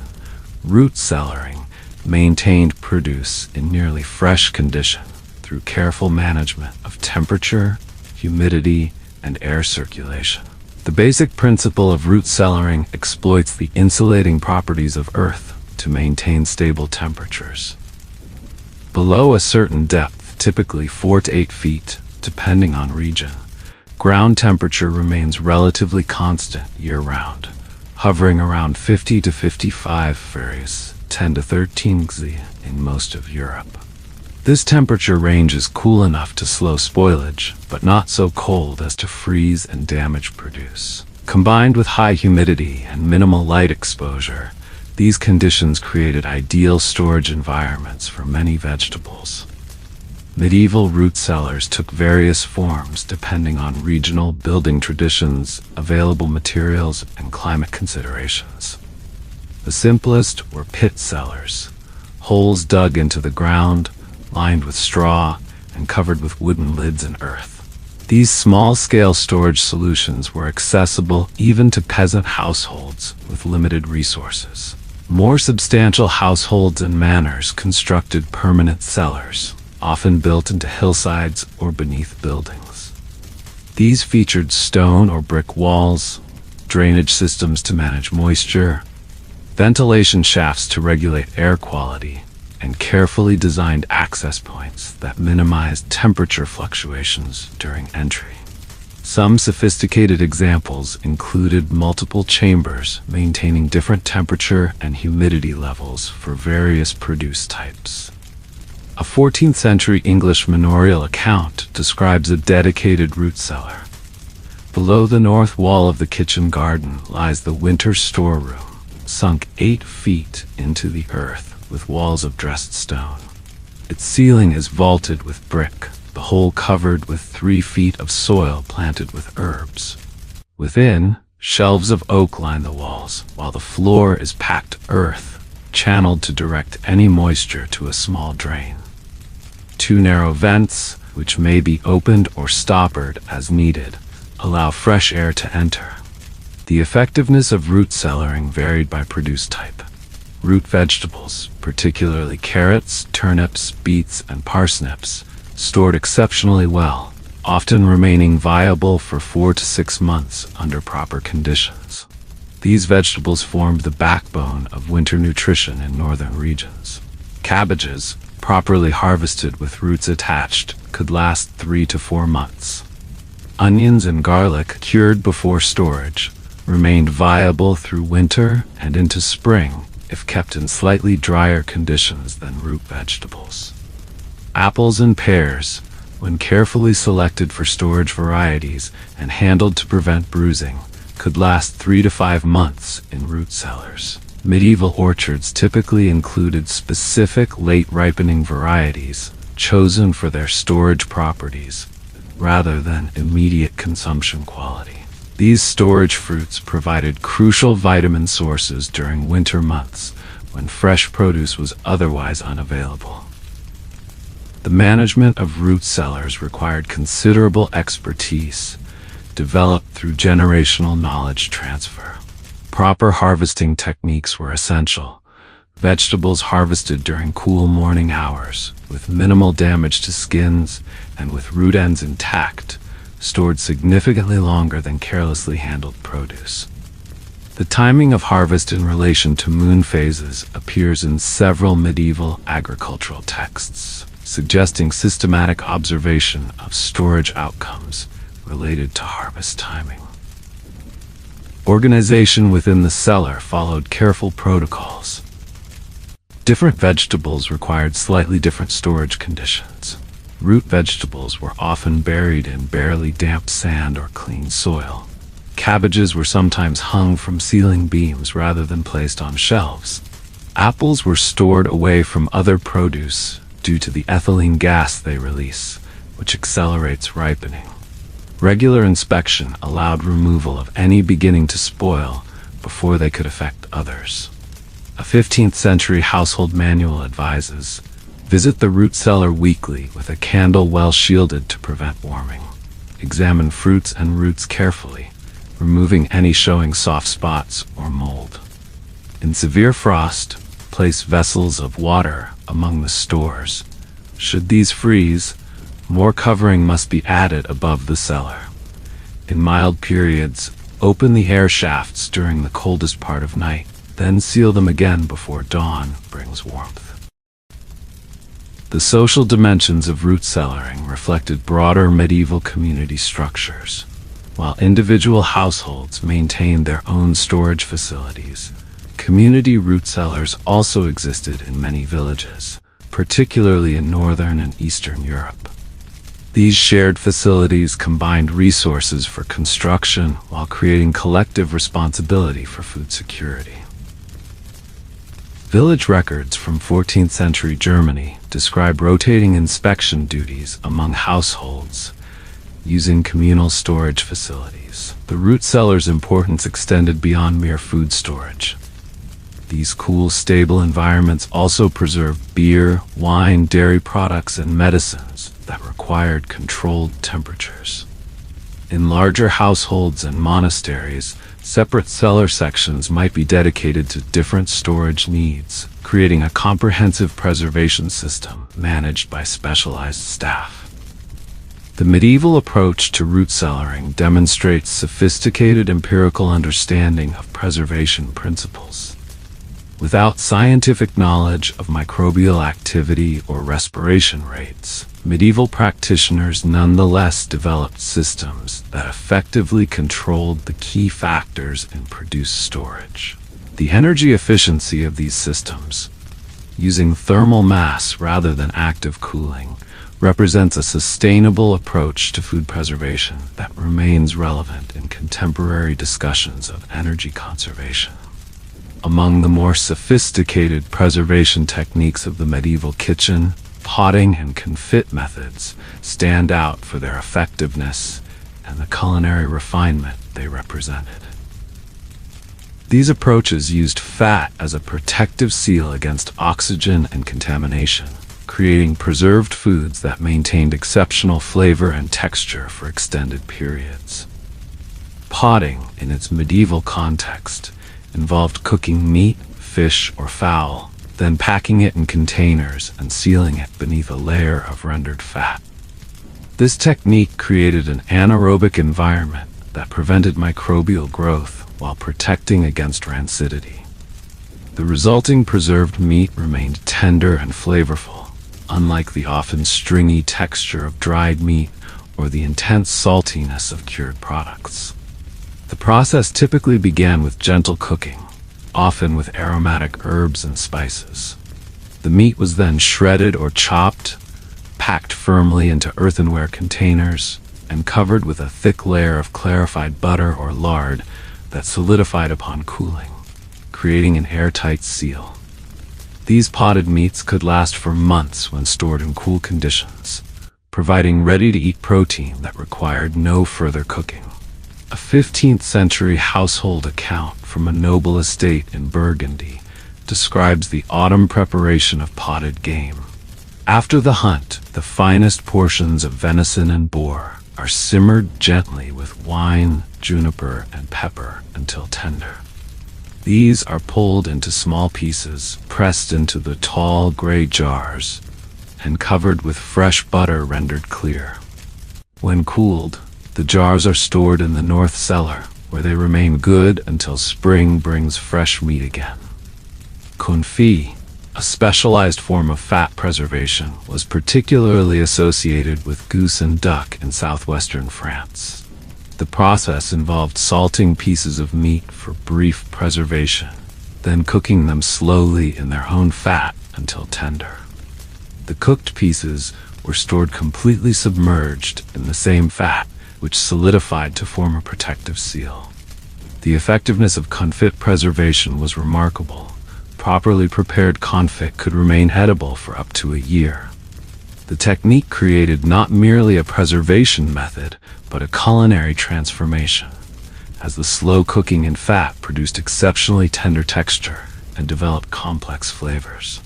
root cellaring maintained produce in nearly fresh condition through careful management of temperature, humidity, and air circulation. The basic principle of root cellaring exploits the insulating properties of earth to maintain stable temperatures. Below a certain depth, typically 4 to 8 feet, depending on region, Ground temperature remains relatively constant year-round, hovering around 50 to 55 degrees, 10 to 13 degrees in most of Europe. This temperature range is cool enough to slow spoilage, but not so cold as to freeze and damage produce. Combined with high humidity and minimal light exposure, these conditions created ideal storage environments for many vegetables. Medieval root cellars took various forms depending on regional building traditions, available materials, and climate considerations. The simplest were pit cellars, holes dug into the ground, lined with straw, and covered with wooden lids and earth. These small-scale storage solutions were accessible even to peasant households with limited resources. More substantial households and manors constructed permanent cellars, often built into hillsides or beneath buildings. These featured stone or brick walls, drainage systems to manage moisture, ventilation shafts to regulate air quality, and carefully designed access points that minimized temperature fluctuations during entry. Some sophisticated examples included multiple chambers maintaining different temperature and humidity levels for various produce types. A 14th century English manorial account describes a dedicated root cellar. Below the north wall of the kitchen garden lies the winter storeroom, sunk 8 feet into the earth with walls of dressed stone. Its ceiling is vaulted with brick, the whole covered with 3 feet of soil planted with herbs. Within, shelves of oak line the walls, while the floor is packed earth, channeled to direct any moisture to a small drain. 2 narrow vents, which may be opened or stoppered as needed, allow fresh air to enter. The effectiveness of root cellaring varied by produce type. Root vegetables, particularly carrots, turnips, beets, and parsnips, stored exceptionally well, often remaining viable for 4 to 6 months under proper conditions. These vegetables formed the backbone of winter nutrition in northern regions. Cabbages, properly harvested with roots attached, could last 3 to 4 months. Onions and garlic, cured before storage, remained viable through winter and into spring if kept in slightly drier conditions than root vegetables. Apples and pears, when carefully selected for storage varieties and handled to prevent bruising, could last 3 to 5 months in root cellars. Medieval orchards typically included specific late-ripening varieties chosen for their storage properties, rather than immediate consumption quality. These storage fruits provided crucial vitamin sources during winter months, when fresh produce was otherwise unavailable. The management of root cellars required considerable expertise, developed through generational knowledge transfer. Proper harvesting techniques were essential. Vegetables harvested during cool morning hours, with minimal damage to skins and with root ends intact, stored significantly longer than carelessly handled produce. The timing of harvest in relation to moon phases appears in several medieval agricultural texts, suggesting systematic observation of storage outcomes related to harvest timing. Organization within the cellar followed careful protocols. Different vegetables required slightly different storage conditions. Root vegetables were often buried in barely damp sand or clean soil. Cabbages were sometimes hung from ceiling beams rather than placed on shelves. Apples were stored away from other produce due to the ethylene gas they release, which accelerates ripening. Regular inspection allowed removal of any beginning to spoil before they could affect others. A 15th century household manual advises, visit the root cellar weekly with a candle well shielded to prevent warming. Examine fruits and roots carefully, removing any showing soft spots or mold. In severe frost, place vessels of water among the stores. Should these freeze, more covering must be added above the cellar. In mild periods, open the air shafts during the coldest part of night, then seal them again before dawn brings warmth. The social dimensions of root cellaring reflected broader medieval community structures. While individual households maintained their own storage facilities, community root cellars also existed in many villages, particularly in Northern and Eastern Europe. These shared facilities combined resources for construction while creating collective responsibility for food security. Village records from 14th century Germany describe rotating inspection duties among households using communal storage facilities. The root cellar's importance extended beyond mere food storage. These cool, stable environments also preserved beer, wine, dairy products, and medicines that required controlled temperatures. In larger households and monasteries, separate cellar sections might be dedicated to different storage needs, creating a comprehensive preservation system managed by specialized staff. The medieval approach to root cellaring demonstrates sophisticated empirical understanding of preservation principles. Without scientific knowledge of microbial activity or respiration rates, medieval practitioners nonetheless developed systems that effectively controlled the key factors in produced storage. The energy efficiency of these systems, using thermal mass rather than active cooling, represents a sustainable approach to food preservation that remains relevant in contemporary discussions of energy conservation. Among the more sophisticated preservation techniques of the medieval kitchen, potting and confit methods stand out for their effectiveness and the culinary refinement they represented. These approaches used fat as a protective seal against oxygen and contamination, creating preserved foods that maintained exceptional flavor and texture for extended periods. Potting, in its medieval context, involved cooking meat, fish, or fowl, then packing it in containers and sealing it beneath a layer of rendered fat. This technique created an anaerobic environment that prevented microbial growth while protecting against rancidity. The resulting preserved meat remained tender and flavorful, unlike the often stringy texture of dried meat or the intense saltiness of cured products. The process typically began with gentle cooking, often with aromatic herbs and spices. The meat was then shredded or chopped, packed firmly into earthenware containers, and covered with a thick layer of clarified butter or lard that solidified upon cooling, creating an airtight seal. These potted meats could last for months when stored in cool conditions, providing ready-to-eat protein that required no further cooking. A 15th century household account from a noble estate in Burgundy describes the autumn preparation of potted game. After the hunt, the finest portions of venison and boar are simmered gently with wine, juniper, and pepper until tender. These are pulled into small pieces, pressed into the tall gray jars, and covered with fresh butter rendered clear. When cooled, the jars are stored in the north cellar, where they remain good until spring brings fresh meat again. Confit, a specialized form of fat preservation, was particularly associated with goose and duck in southwestern France. The process involved salting pieces of meat for brief preservation, then cooking them slowly in their own fat until tender. The cooked pieces were stored completely submerged in the same fat, which solidified to form a protective seal. The effectiveness of confit preservation was remarkable. Properly prepared confit could remain edible for up to a year. The technique created not merely a preservation method, but a culinary transformation, as the slow cooking in fat produced exceptionally tender texture and developed complex flavors.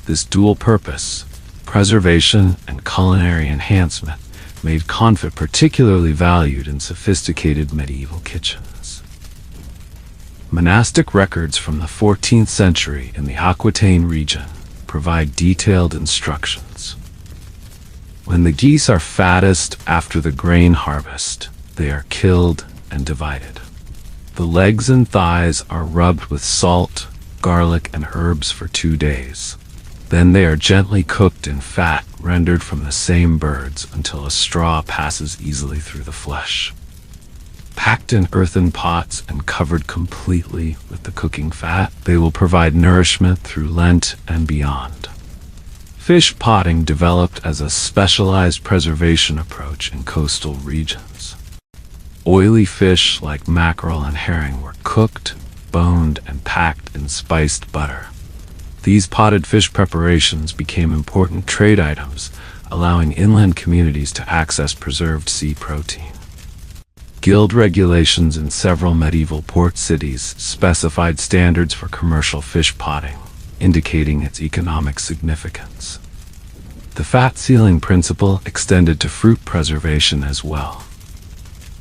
This dual purpose, preservation and culinary enhancement, made confit particularly valued in sophisticated medieval kitchens. Monastic records from the 14th century in the Aquitaine region provide detailed instructions. When the geese are fattest after the grain harvest, they are killed and divided. The legs and thighs are rubbed with salt, garlic, and herbs for 2 days. Then they are gently cooked in fat rendered from the same birds until a straw passes easily through the flesh. Packed in earthen pots and covered completely with the cooking fat, they will provide nourishment through Lent and beyond. Fish potting developed as a specialized preservation approach in coastal regions. Oily fish like mackerel and herring were cooked, boned, and packed in spiced butter. These potted fish preparations became important trade items, allowing inland communities to access preserved sea protein. Guild regulations in several medieval port cities specified standards for commercial fish potting, indicating its economic significance. The fat sealing principle extended to fruit preservation as well.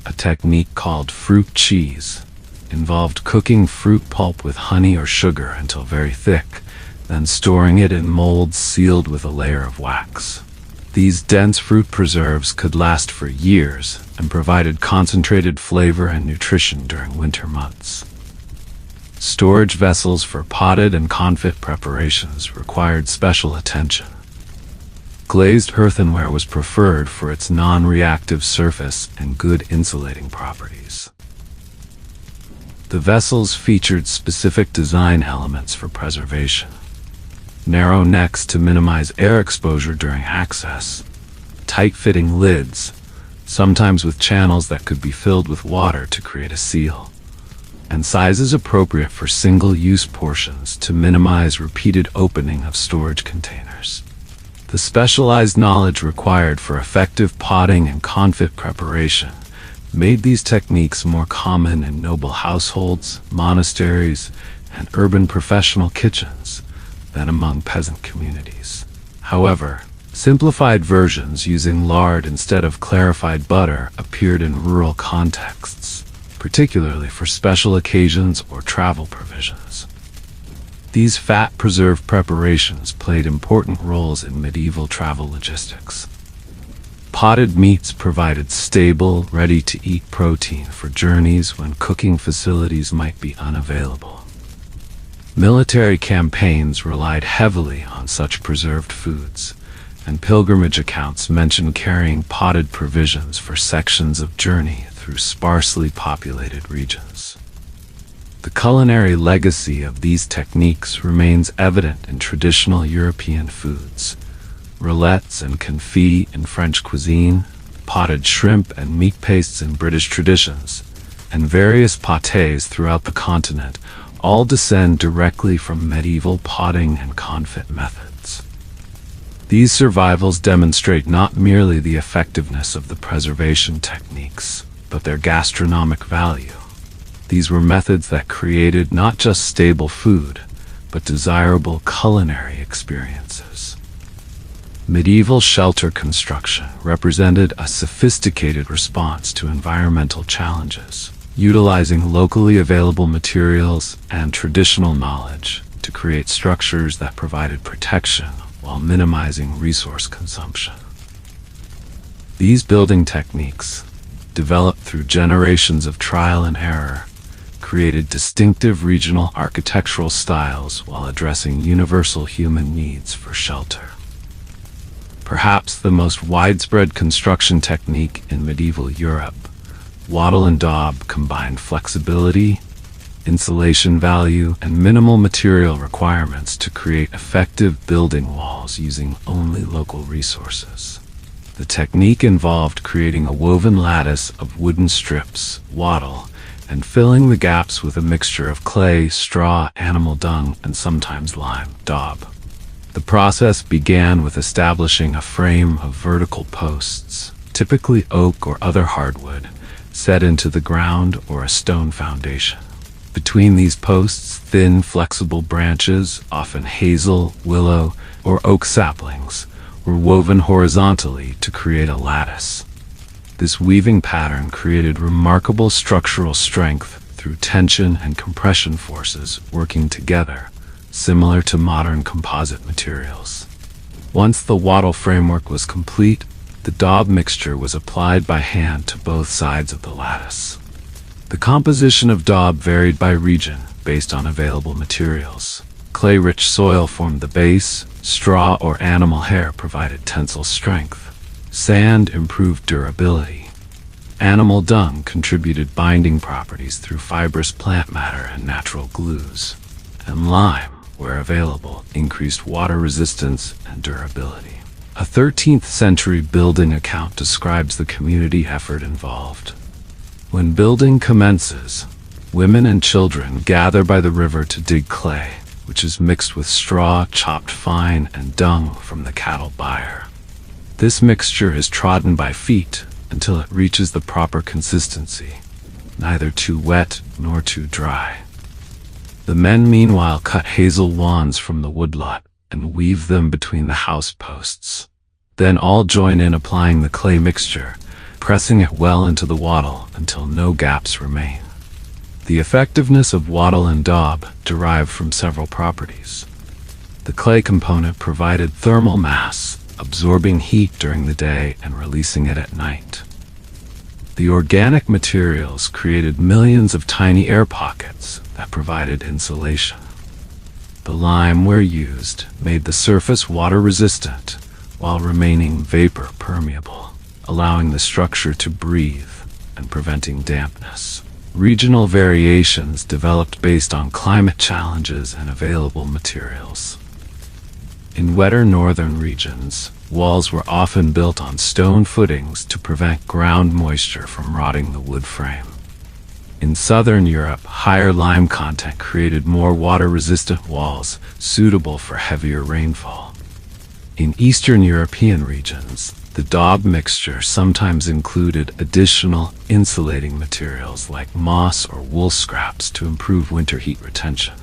A technique called fruit cheese involved cooking fruit pulp with honey or sugar until very thick, then storing it in molds sealed with a layer of wax. These dense fruit preserves could last for years and provided concentrated flavor and nutrition during winter months. Storage vessels for potted and confit preparations required special attention. Glazed earthenware was preferred for its non-reactive surface and good insulating properties. The vessels featured specific design elements for preservation. Narrow necks to minimize air exposure during access, tight-fitting lids, sometimes with channels that could be filled with water to create a seal, and sizes appropriate for single-use portions to minimize repeated opening of storage containers. The specialized knowledge required for effective potting and confit preparation made these techniques more common in noble households, monasteries, and urban professional kitchens than among peasant communities. However, simplified versions using lard instead of clarified butter appeared in rural contexts, particularly for special occasions or travel provisions. These fat-preserved preparations played important roles in medieval travel logistics. Potted meats provided stable, ready-to-eat protein for journeys when cooking facilities might be unavailable. Military campaigns relied heavily on such preserved foods, and pilgrimage accounts mention carrying potted provisions for sections of journey through sparsely populated regions. The culinary legacy of these techniques remains evident in traditional European foods. Roulettes and confit in French cuisine, potted shrimp and meat pastes in British traditions, and various pâtés throughout the continent all descend directly from medieval potting and confit methods. These survivals demonstrate not merely the effectiveness of the preservation techniques, but their gastronomic value. These were methods that created not just stable food, but desirable culinary experiences. Medieval shelter construction represented a sophisticated response to environmental challenges, utilizing locally available materials and traditional knowledge to create structures that provided protection while minimizing resource consumption. These building techniques, developed through generations of trial and error, created distinctive regional architectural styles while addressing universal human needs for shelter. Perhaps the most widespread construction technique in medieval Europe, wattle and daub combined flexibility, insulation value, and minimal material requirements to create effective building walls using only local resources. The technique involved creating a woven lattice of wooden strips, wattle, and filling the gaps with a mixture of clay, straw, animal dung, and sometimes lime, daub. The process began with establishing a frame of vertical posts, typically oak or other hardwood, set into the ground or a stone foundation. Between these posts, thin, flexible branches, often hazel, willow, or oak saplings, were woven horizontally to create a lattice. This weaving pattern created remarkable structural strength through tension and compression forces working together, similar to modern composite materials. Once the wattle framework was complete, the daub mixture was applied by hand to both sides of the lattice. The composition of daub varied by region based on available materials. Clay-rich soil formed the base, straw or animal hair provided tensile strength. Sand improved durability. Animal dung contributed binding properties through fibrous plant matter and natural glues, and lime, where available, increased water resistance and durability. A 13th century building account describes the community effort involved. When building commences, women and children gather by the river to dig clay, which is mixed with straw chopped fine and dung from the cattle byre. This mixture is trodden by feet until it reaches the proper consistency, neither too wet nor too dry. The men meanwhile cut hazel wands from the woodlot and weave them between the house posts. Then all join in applying the clay mixture, pressing it well into the wattle until no gaps remain. The effectiveness of wattle and daub derived from several properties. The clay component provided thermal mass, absorbing heat during the day and releasing it at night. The organic materials created millions of tiny air pockets that provided insulation. The lime, where used, made the surface water resistant while remaining vapor permeable, allowing the structure to breathe and preventing dampness. Regional variations developed based on climate challenges and available materials. In wetter northern regions, walls were often built on stone footings to prevent ground moisture from rotting the wood frame. In southern Europe, higher lime content created more water-resistant walls suitable for heavier rainfall. In Eastern European regions, the daub mixture sometimes included additional insulating materials like moss or wool scraps to improve winter heat retention.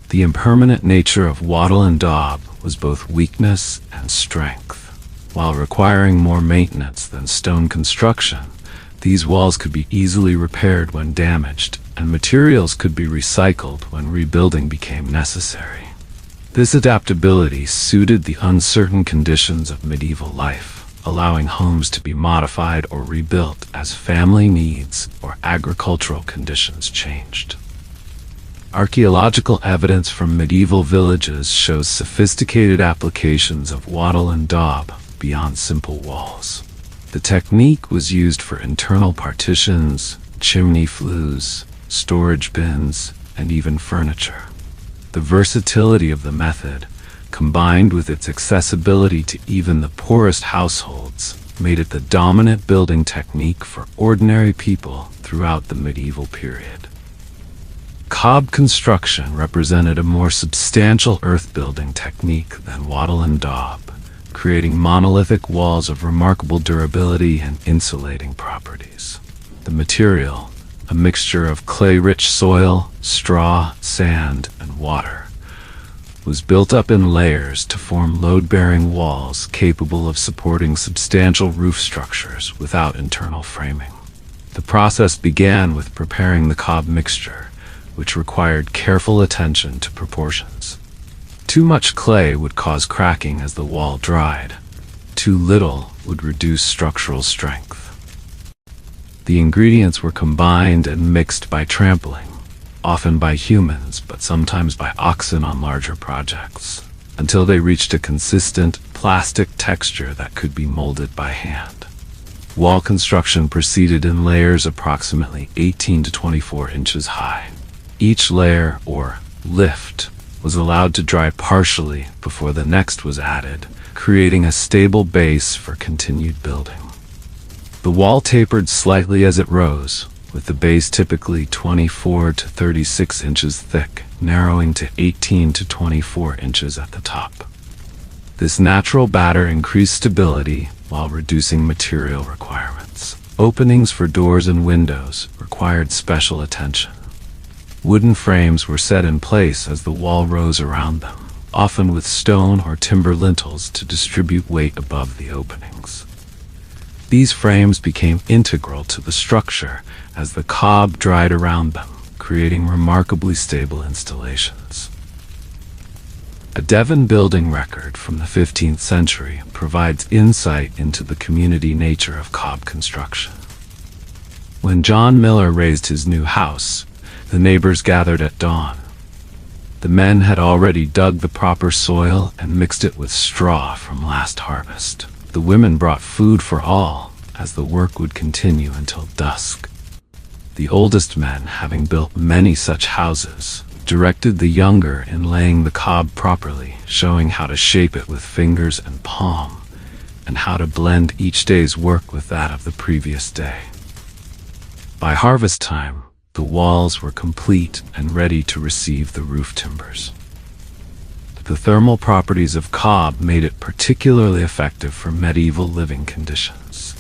The impermanent nature of wattle and daub was both weakness and strength. While requiring more maintenance than stone construction, these walls could be easily repaired when damaged, and materials could be recycled when rebuilding became necessary. This adaptability suited the uncertain conditions of medieval life, allowing homes to be modified or rebuilt as family needs or agricultural conditions changed. Archaeological evidence from medieval villages shows sophisticated applications of wattle and daub beyond simple walls. The technique was used for internal partitions, chimney flues, storage bins, and even furniture. The versatility of the method, combined with its accessibility to even the poorest households, made it the dominant building technique for ordinary people throughout the medieval period. Cob construction represented a more substantial earth-building technique than wattle and daub, creating monolithic walls of remarkable durability and insulating properties. The material, a mixture of clay-rich soil, straw, sand, and water, was built up in layers to form load-bearing walls capable of supporting substantial roof structures without internal framing. The process began with preparing the cob mixture, which required careful attention to proportions. Too much clay would cause cracking as the wall dried. Too little would reduce structural strength. The ingredients were combined and mixed by trampling, often by humans, but sometimes by oxen on larger projects, until they reached a consistent, plastic texture that could be molded by hand. Wall construction proceeded in layers approximately 18 to 24 inches high. Each layer, or lift, was allowed to dry partially before the next was added, creating a stable base for continued building. The wall tapered slightly as it rose, with the base typically 24 to 36 inches thick, narrowing to 18 to 24 inches at the top. This natural batter increased stability while reducing material requirements. Openings for doors and windows required special attention. Wooden frames were set in place as the wall rose around them, often with stone or timber lintels to distribute weight above the openings. These frames became integral to the structure as the cob dried around them, creating remarkably stable installations. A Devon building record from the 15th century provides insight into the community nature of cob construction. When John Miller raised his new house, the neighbors gathered at dawn. The men had already dug the proper soil and mixed it with straw from last harvest. The women brought food for all, as the work would continue until dusk. The oldest men, having built many such houses, directed the younger in laying the cob properly, showing how to shape it with fingers and palm, and how to blend each day's work with that of the previous day. By harvest time, the walls were complete and ready to receive the roof timbers. The thermal properties of cob made it particularly effective for medieval living conditions.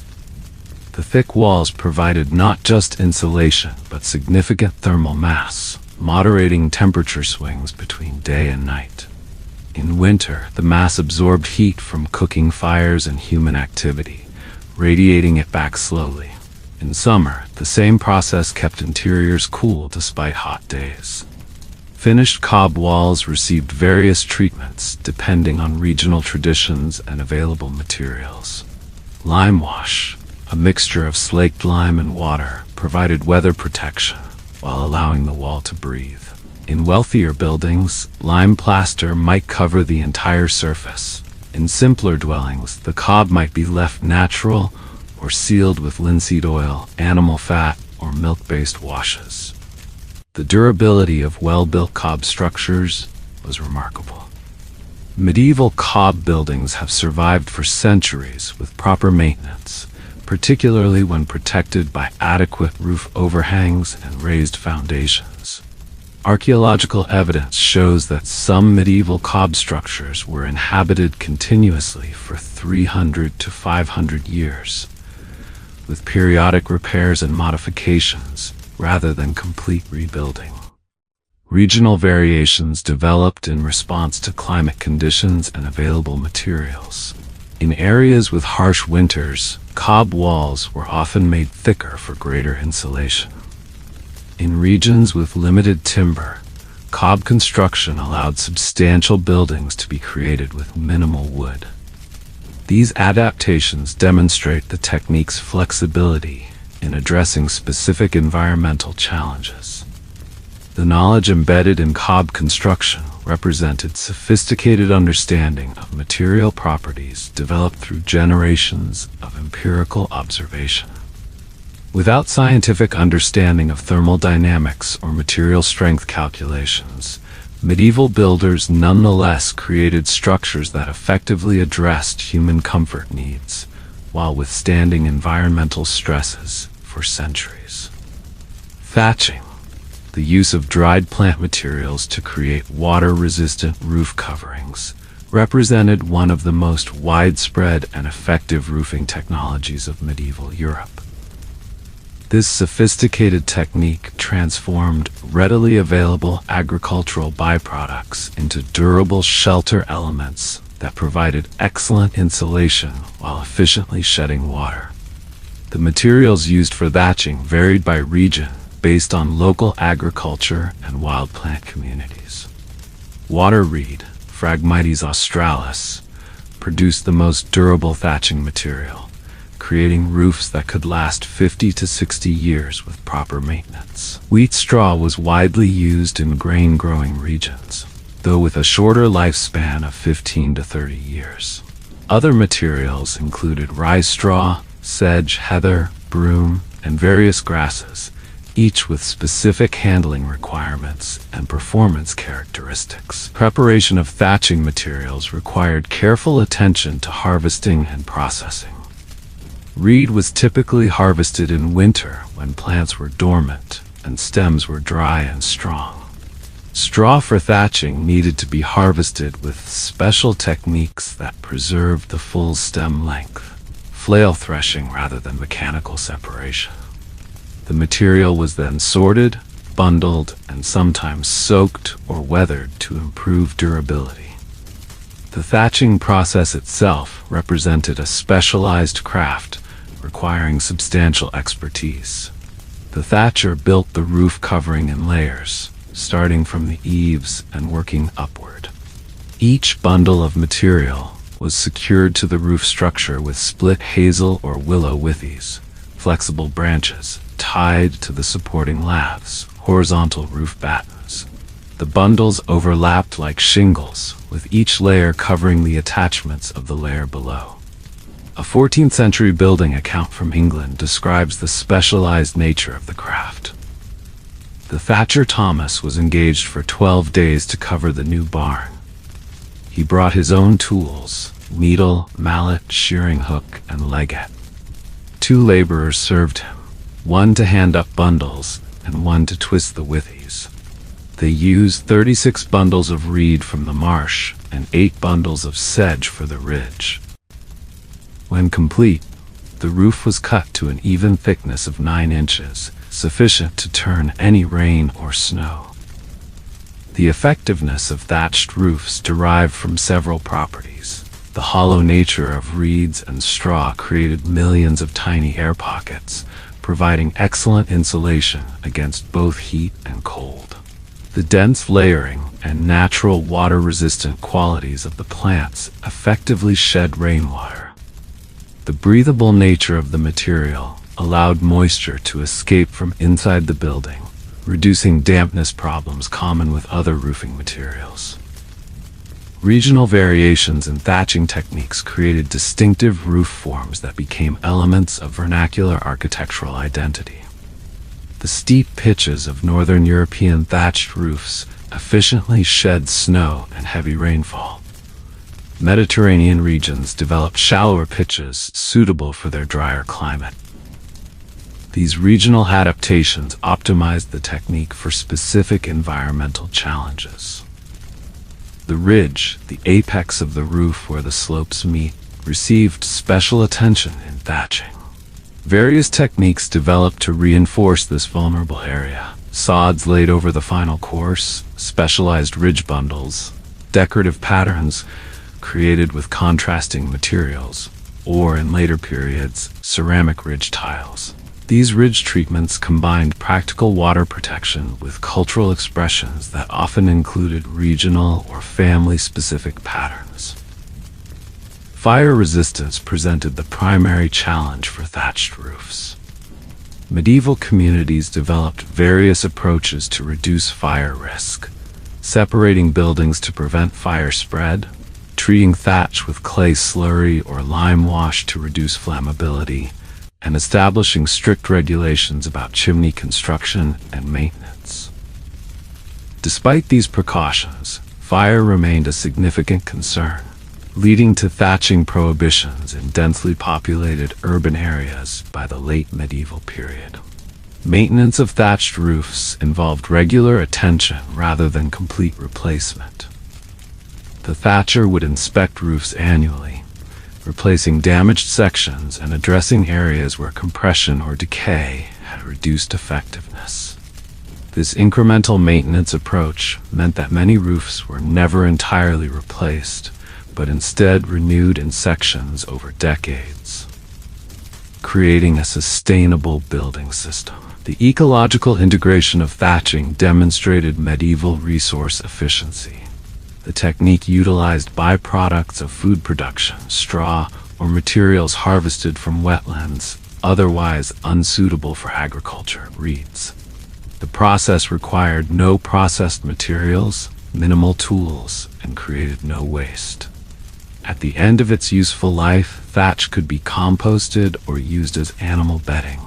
The thick walls provided not just insulation, but significant thermal mass, moderating temperature swings between day and night. In winter, the mass absorbed heat from cooking fires and human activity, radiating it back slowly. In summer, the same process kept interiors cool despite hot days. Finished cob walls received various treatments depending on regional traditions and available materials. Lime wash, a mixture of slaked lime and water, provided weather protection while allowing the wall to breathe. In wealthier buildings, lime plaster might cover the entire surface. In simpler dwellings, the cob might be left natural or sealed with linseed oil, animal fat, or milk-based washes. The durability of well-built cob structures was remarkable. Medieval cob buildings have survived for centuries with proper maintenance, particularly when protected by adequate roof overhangs and raised foundations. Archaeological evidence shows that some medieval cob structures were inhabited continuously for 300 to 500 years, with periodic repairs and modifications rather than complete rebuilding. Regional variations developed in response to climate conditions and available materials. In areas with harsh winters, cob walls were often made thicker for greater insulation. In regions with limited timber, cob construction allowed substantial buildings to be created with minimal wood. These adaptations demonstrate the technique's flexibility in addressing specific environmental challenges. The knowledge embedded in cob construction represented sophisticated understanding of material properties developed through generations of empirical observation. Without scientific understanding of thermal dynamics or material strength calculations, medieval builders nonetheless created structures that effectively addressed human comfort needs, while withstanding environmental stresses for centuries. Thatching, the use of dried plant materials to create water-resistant roof coverings, represented one of the most widespread and effective roofing technologies of medieval Europe. This sophisticated technique transformed readily available agricultural byproducts into durable shelter elements that provided excellent insulation while efficiently shedding water. The materials used for thatching varied by region based on local agriculture and wild plant communities. Water reed, Phragmites australis, produced the most durable thatching material, creating roofs that could last 50 to 60 years with proper maintenance. Wheat straw was widely used in grain-growing regions, though with a shorter lifespan of 15 to 30 years. Other materials included rye straw, sedge, heather, broom, and various grasses, each with specific handling requirements and performance characteristics. Preparation of thatching materials required careful attention to harvesting and processing. Reed was typically harvested in winter when plants were dormant and stems were dry and strong. Straw for thatching needed to be harvested with special techniques that preserved the full stem length, flail threshing rather than mechanical separation. The material was then sorted, bundled, and sometimes soaked or weathered to improve durability. The thatching process itself represented a specialized craft requiring substantial expertise. The thatcher built the roof covering in layers, starting from the eaves and working upward. Each bundle of material was secured to the roof structure with split hazel or willow withes, flexible branches, tied to the supporting laths, horizontal roof battens. The bundles overlapped like shingles, with each layer covering the attachments of the layer below. A 14th century building account from England describes the specialized nature of the craft. The thatcher Thomas was engaged for 12 days to cover the new barn. He brought his own tools, needle, mallet, shearing hook, and legget. 2 laborers served him, one to hand up bundles and one to twist the withies. They used 36 bundles of reed from the marsh and 8 bundles of sedge for the ridge. When complete, the roof was cut to an even thickness of 9 inches, sufficient to turn any rain or snow. The effectiveness of thatched roofs derived from several properties. The hollow nature of reeds and straw created millions of tiny air pockets, providing excellent insulation against both heat and cold. The dense layering and natural water-resistant qualities of the plants effectively shed rainwater. The breathable nature of the material allowed moisture to escape from inside the building, reducing dampness problems common with other roofing materials. Regional variations in thatching techniques created distinctive roof forms that became elements of vernacular architectural identity. The steep pitches of northern European thatched roofs efficiently shed snow and heavy rainfall. Mediterranean regions developed shallower pitches suitable for their drier climate. These regional adaptations optimized the technique for specific environmental challenges. The ridge, the apex of the roof where the slopes meet, received special attention in thatching. Various techniques developed to reinforce this vulnerable area. Sods laid over the final course, specialized ridge bundles, decorative patterns created with contrasting materials, or in later periods, ceramic ridge tiles. These ridge treatments combined practical water protection with cultural expressions that often included regional or family-specific patterns. Fire resistance presented the primary challenge for thatched roofs. Medieval communities developed various approaches to reduce fire risk, separating buildings to prevent fire spread, treating thatch with clay slurry or lime wash to reduce flammability, and establishing strict regulations about chimney construction and maintenance. Despite these precautions, fire remained a significant concern, leading to thatching prohibitions in densely populated urban areas by the late medieval period. Maintenance of thatched roofs involved regular attention rather than complete replacement. The thatcher would inspect roofs annually, replacing damaged sections and addressing areas where compression or decay had reduced effectiveness. This incremental maintenance approach meant that many roofs were never entirely replaced, but instead renewed in sections over decades, creating a sustainable building system. The ecological integration of thatching demonstrated medieval resource efficiency. The technique utilized byproducts of food production, straw, or materials harvested from wetlands, otherwise unsuitable for agriculture, reeds. The process required no processed materials, minimal tools, and created no waste. At the end of its useful life, thatch could be composted or used as animal bedding,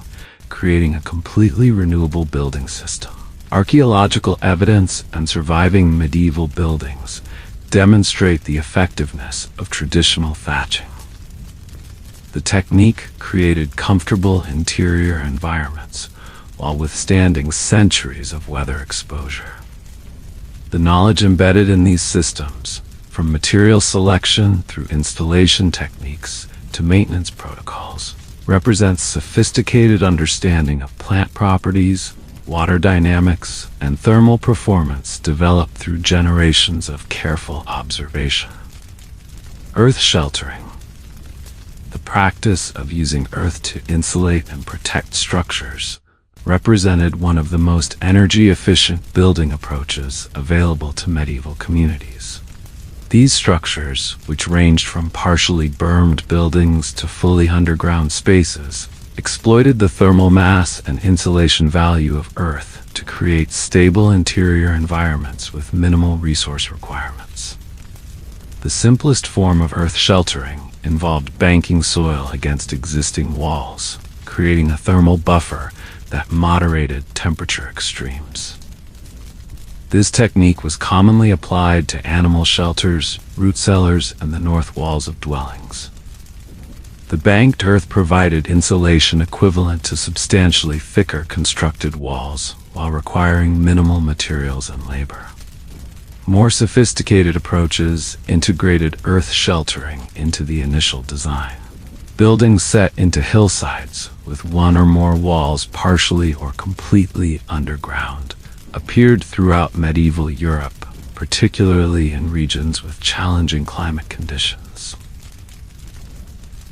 creating a completely renewable building system. Archaeological evidence and surviving medieval buildings demonstrate the effectiveness of traditional thatching. The technique created comfortable interior environments while withstanding centuries of weather exposure. The knowledge embedded in these systems, from material selection through installation techniques to maintenance protocols, represents sophisticated understanding of plant properties, water dynamics, and thermal performance developed through generations of careful observation. Earth sheltering. The practice of using earth to insulate and protect structures represented one of the most energy-efficient building approaches available to medieval communities. These structures, which ranged from partially bermed buildings to fully underground spaces, exploited the thermal mass and insulation value of earth to create stable interior environments with minimal resource requirements. The simplest form of earth sheltering involved banking soil against existing walls, creating a thermal buffer that moderated temperature extremes. This technique was commonly applied to animal shelters, root cellars, and the north walls of dwellings. The banked earth provided insulation equivalent to substantially thicker constructed walls, while requiring minimal materials and labor. More sophisticated approaches integrated earth sheltering into the initial design. Buildings set into hillsides, with one or more walls partially or completely underground, appeared throughout medieval Europe, particularly in regions with challenging climate conditions.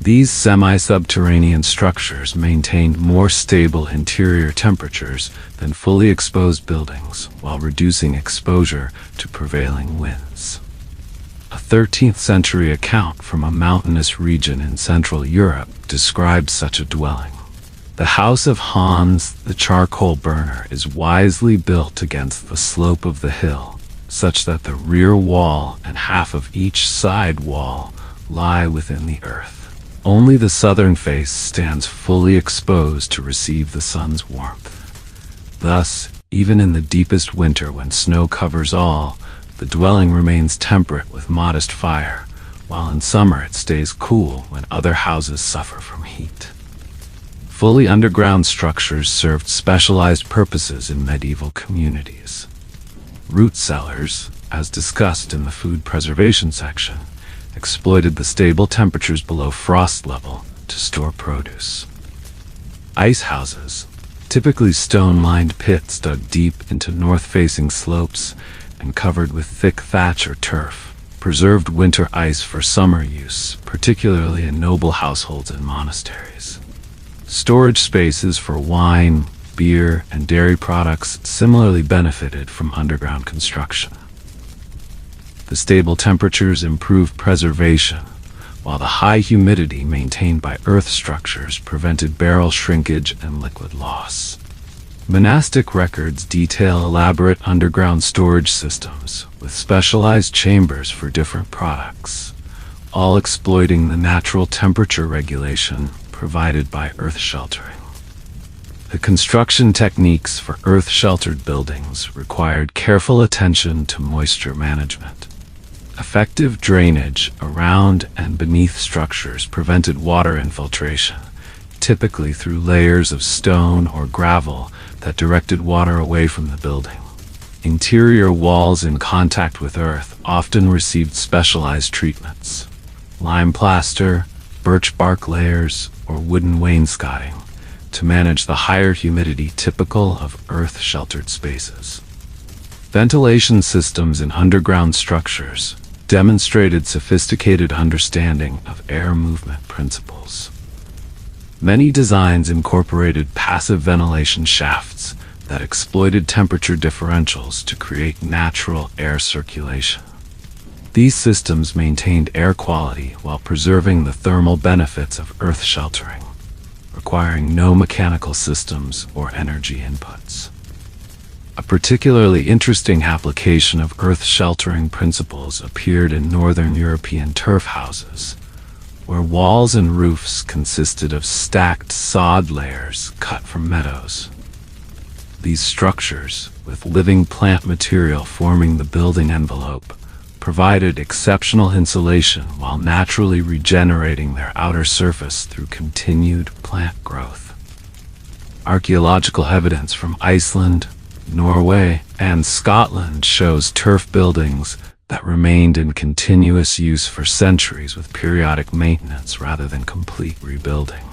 These semi-subterranean structures maintained more stable interior temperatures than fully exposed buildings, while reducing exposure to prevailing winds. A 13th century account from a mountainous region in Central Europe describes such a dwelling. The house of Hans, the charcoal burner, is wisely built against the slope of the hill, such that the rear wall and half of each side wall lie within the earth. Only the southern face stands fully exposed to receive the sun's warmth. Thus, even in the deepest winter when snow covers all, the dwelling remains temperate with modest fire, while in summer it stays cool when other houses suffer from heat. Fully underground structures served specialized purposes in medieval communities. Root cellars, as discussed in the food preservation section, exploited the stable temperatures below frost level to store produce. Ice houses, typically stone-lined pits dug deep into north-facing slopes and covered with thick thatch or turf, preserved winter ice for summer use, particularly in noble households and monasteries. Storage spaces for wine, beer, and dairy products similarly benefited from underground construction. The stable temperatures improved preservation, while the high humidity maintained by earth structures prevented barrel shrinkage and liquid loss. Monastic records detail elaborate underground storage systems with specialized chambers for different products, all exploiting the natural temperature regulation provided by earth sheltering. The construction techniques for earth-sheltered buildings required careful attention to moisture management. Effective drainage around and beneath structures prevented water infiltration, typically through layers of stone or gravel that directed water away from the building. Interior walls in contact with earth often received specialized treatments: lime plaster, birch bark layers, or wooden wainscoting, to manage the higher humidity typical of earth-sheltered spaces. Ventilation systems in underground structures demonstrated sophisticated understanding of air movement principles. Many designs incorporated passive ventilation shafts that exploited temperature differentials to create natural air circulation. These systems maintained air quality while preserving the thermal benefits of earth sheltering, requiring no mechanical systems or energy inputs. A particularly interesting application of earth sheltering principles appeared in northern European turf houses, where walls and roofs consisted of stacked sod layers cut from meadows. These structures, with living plant material forming the building envelope, provided exceptional insulation while naturally regenerating their outer surface through continued plant growth. Archaeological evidence from Iceland, Norway, and Scotland shows turf buildings that remained in continuous use for centuries with periodic maintenance rather than complete rebuilding.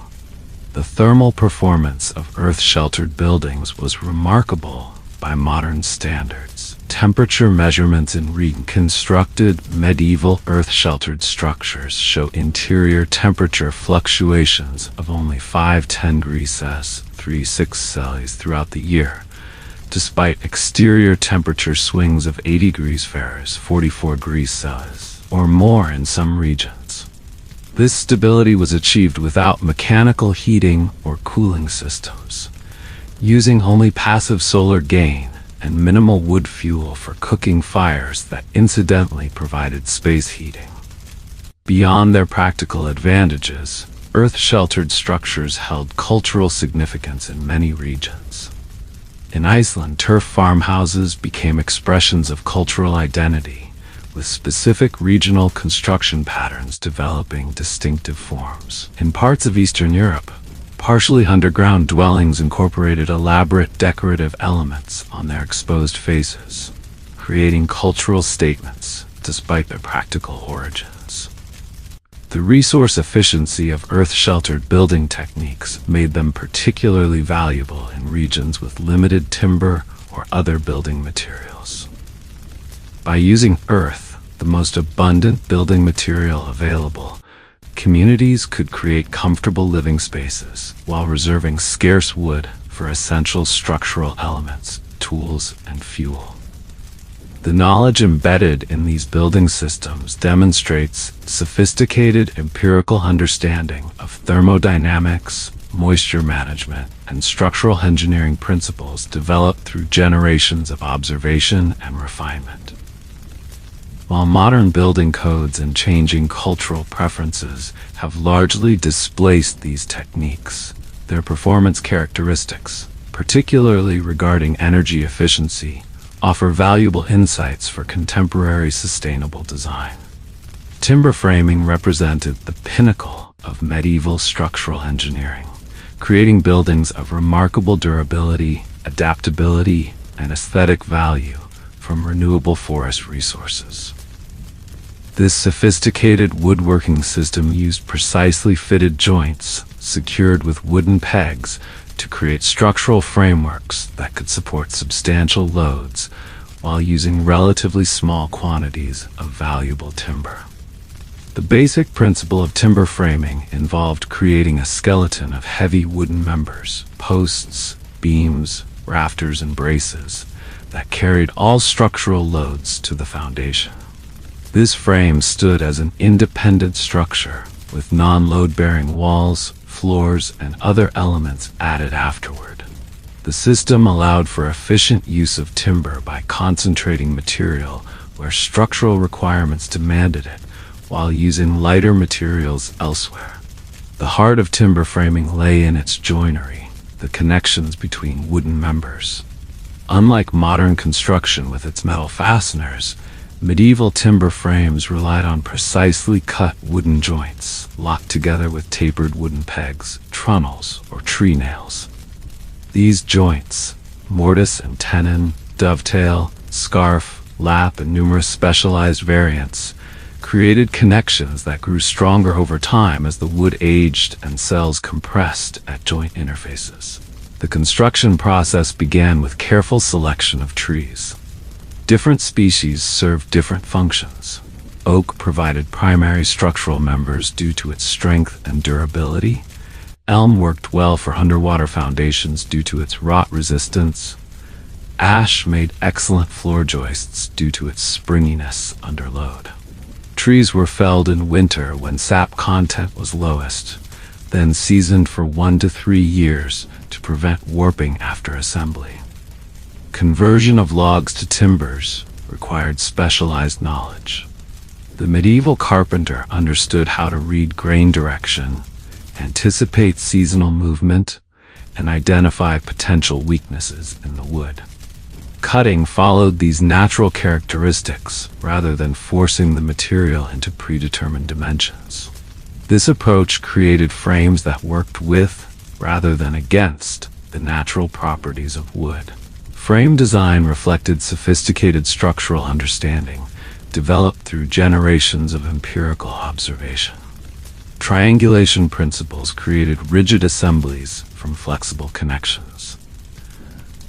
The thermal performance of earth-sheltered buildings was remarkable by modern standards. Temperature measurements in reconstructed medieval earth-sheltered structures show interior temperature fluctuations of only 5-10 degrees Celsius, 3-6 Celsius throughout the year, despite exterior temperature swings of 80 degrees Fahrenheit, 44 degrees Celsius, or more in some regions. This stability was achieved without mechanical heating or cooling systems, using only passive solar gain and minimal wood fuel for cooking fires that incidentally provided space heating. Beyond their practical advantages, earth-sheltered structures held cultural significance in many regions. In Iceland, turf farmhouses became expressions of cultural identity, with specific regional construction patterns developing distinctive forms. In parts of Eastern Europe, partially underground dwellings incorporated elaborate decorative elements on their exposed faces, creating cultural statements despite their practical origins. The resource efficiency of earth-sheltered building techniques made them particularly valuable in regions with limited timber or other building materials. By using earth, the most abundant building material available, communities could create comfortable living spaces while reserving scarce wood for essential structural elements, tools, and fuel. The knowledge embedded in these building systems demonstrates sophisticated empirical understanding of thermodynamics, moisture management, and structural engineering principles developed through generations of observation and refinement. While modern building codes and changing cultural preferences have largely displaced these techniques, their performance characteristics, particularly regarding energy efficiency, offer valuable insights for contemporary sustainable design. Timber framing represented the pinnacle of medieval structural engineering, creating buildings of remarkable durability, adaptability, and aesthetic value from renewable forest resources. This sophisticated woodworking system used precisely fitted joints, secured with wooden pegs, to create structural frameworks that could support substantial loads while using relatively small quantities of valuable timber. The basic principle of timber framing involved creating a skeleton of heavy wooden members, posts, beams, rafters, and braces that carried all structural loads to the foundation. This frame stood as an independent structure with non-load-bearing walls, floors, and other elements added afterward. The system allowed for efficient use of timber by concentrating material where structural requirements demanded it, while using lighter materials elsewhere. The heart of timber framing lay in its joinery, the connections between wooden members. Unlike modern construction with its metal fasteners, medieval timber frames relied on precisely cut wooden joints, locked together with tapered wooden pegs, trunnels, or tree nails. These joints, mortise and tenon, dovetail, scarf, lap, and numerous specialized variants, created connections that grew stronger over time as the wood aged and cells compressed at joint interfaces. The construction process began with careful selection of trees. Different species served different functions. Oak provided primary structural members due to its strength and durability. Elm worked well for underwater foundations due to its rot resistance. Ash made excellent floor joists due to its springiness under load. Trees were felled in winter when sap content was lowest, then seasoned for 1 to 3 years to prevent warping after assembly. Conversion of logs to timbers required specialized knowledge. The medieval carpenter understood how to read grain direction, anticipate seasonal movement, and identify potential weaknesses in the wood. Cutting followed these natural characteristics rather than forcing the material into predetermined dimensions. This approach created frames that worked with, rather than against, the natural properties of wood. Frame design reflected sophisticated structural understanding, developed through generations of empirical observation. Triangulation principles created rigid assemblies from flexible connections.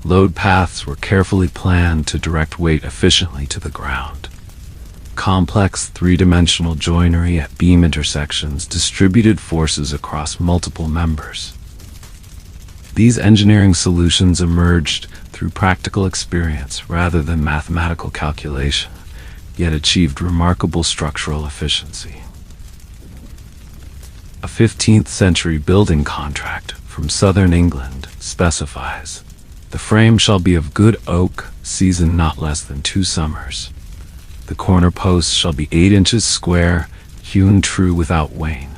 Load paths were carefully planned to direct weight efficiently to the ground. Complex three-dimensional joinery at beam intersections distributed forces across multiple members. These engineering solutions emerged through practical experience rather than mathematical calculation, yet achieved remarkable structural efficiency. A 15th century building contract from southern England specifies, "The frame shall be of good oak, seasoned not less than 2 summers. The corner posts shall be 8 inches square, hewn true without wane.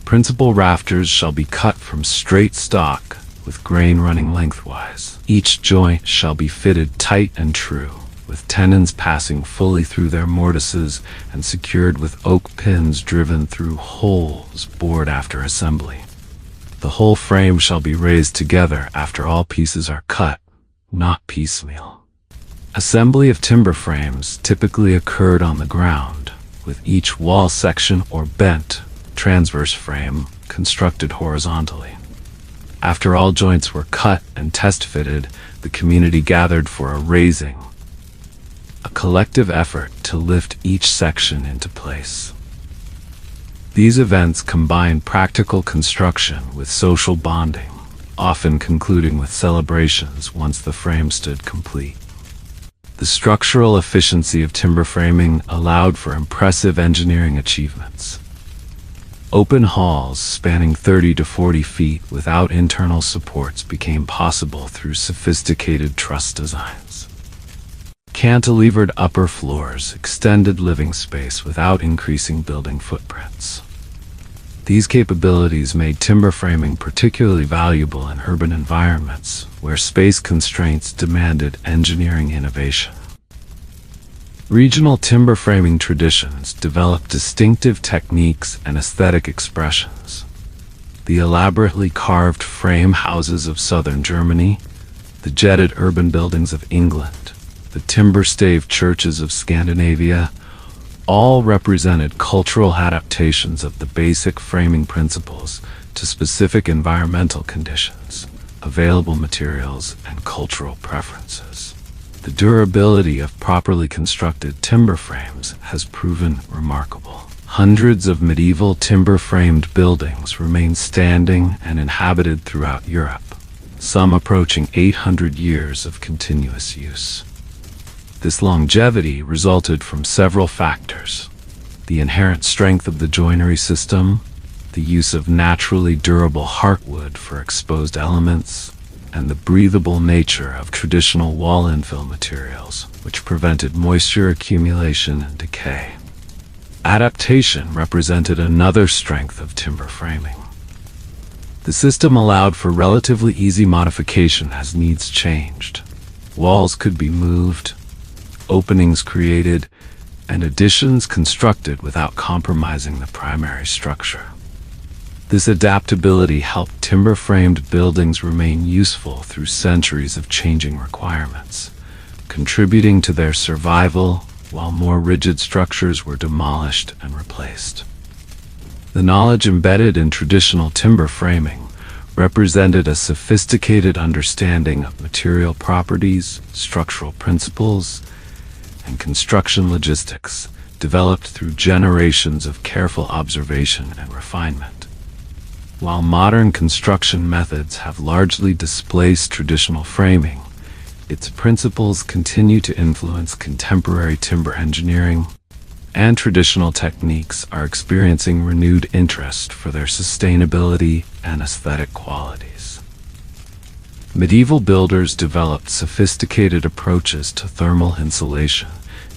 Principal rafters shall be cut from straight stock, with grain running lengthwise. Each joint shall be fitted tight and true, with tenons passing fully through their mortises and secured with oak pins driven through holes bored after assembly. The whole frame shall be raised together after all pieces are cut, not piecemeal. Assembly of timber frames typically occurred on the ground, with each wall section or bent, transverse frame constructed horizontally. After all joints were cut and test-fitted, the community gathered for a raising, a collective effort to lift each section into place. These events combined practical construction with social bonding, often concluding with celebrations once the frame stood complete. The structural efficiency of timber framing allowed for impressive engineering achievements. Open halls spanning 30 to 40 feet without internal supports became possible through sophisticated truss designs. Cantilevered upper floors extended living space without increasing building footprints. These capabilities made timber framing particularly valuable in urban environments where space constraints demanded engineering innovation. Regional timber framing traditions developed distinctive techniques and aesthetic expressions. The elaborately carved frame houses of southern Germany, the jetted urban buildings of England, the timber-staved churches of Scandinavia, all represented cultural adaptations of the basic framing principles to specific environmental conditions, available materials, and cultural preferences. The durability of properly constructed timber frames has proven remarkable. Hundreds of medieval timber-framed buildings remain standing and inhabited throughout Europe, some approaching 800 years of continuous use. This longevity resulted from several factors: the inherent strength of the joinery system, the use of naturally durable heartwood for exposed elements, and the breathable nature of traditional wall infill materials, which prevented moisture accumulation and decay. Adaptation represented another strength of timber framing. The system allowed for relatively easy modification as needs changed. Walls could be moved, openings created, and additions constructed without compromising the primary structure. This adaptability helped timber-framed buildings remain useful through centuries of changing requirements, contributing to their survival while more rigid structures were demolished and replaced. The knowledge embedded in traditional timber framing represented a sophisticated understanding of material properties, structural principles, and construction logistics, developed through generations of careful observation and refinement. While modern construction methods have largely displaced traditional framing, its principles continue to influence contemporary timber engineering, and traditional techniques are experiencing renewed interest for their sustainability and aesthetic qualities. Medieval builders developed sophisticated approaches to thermal insulation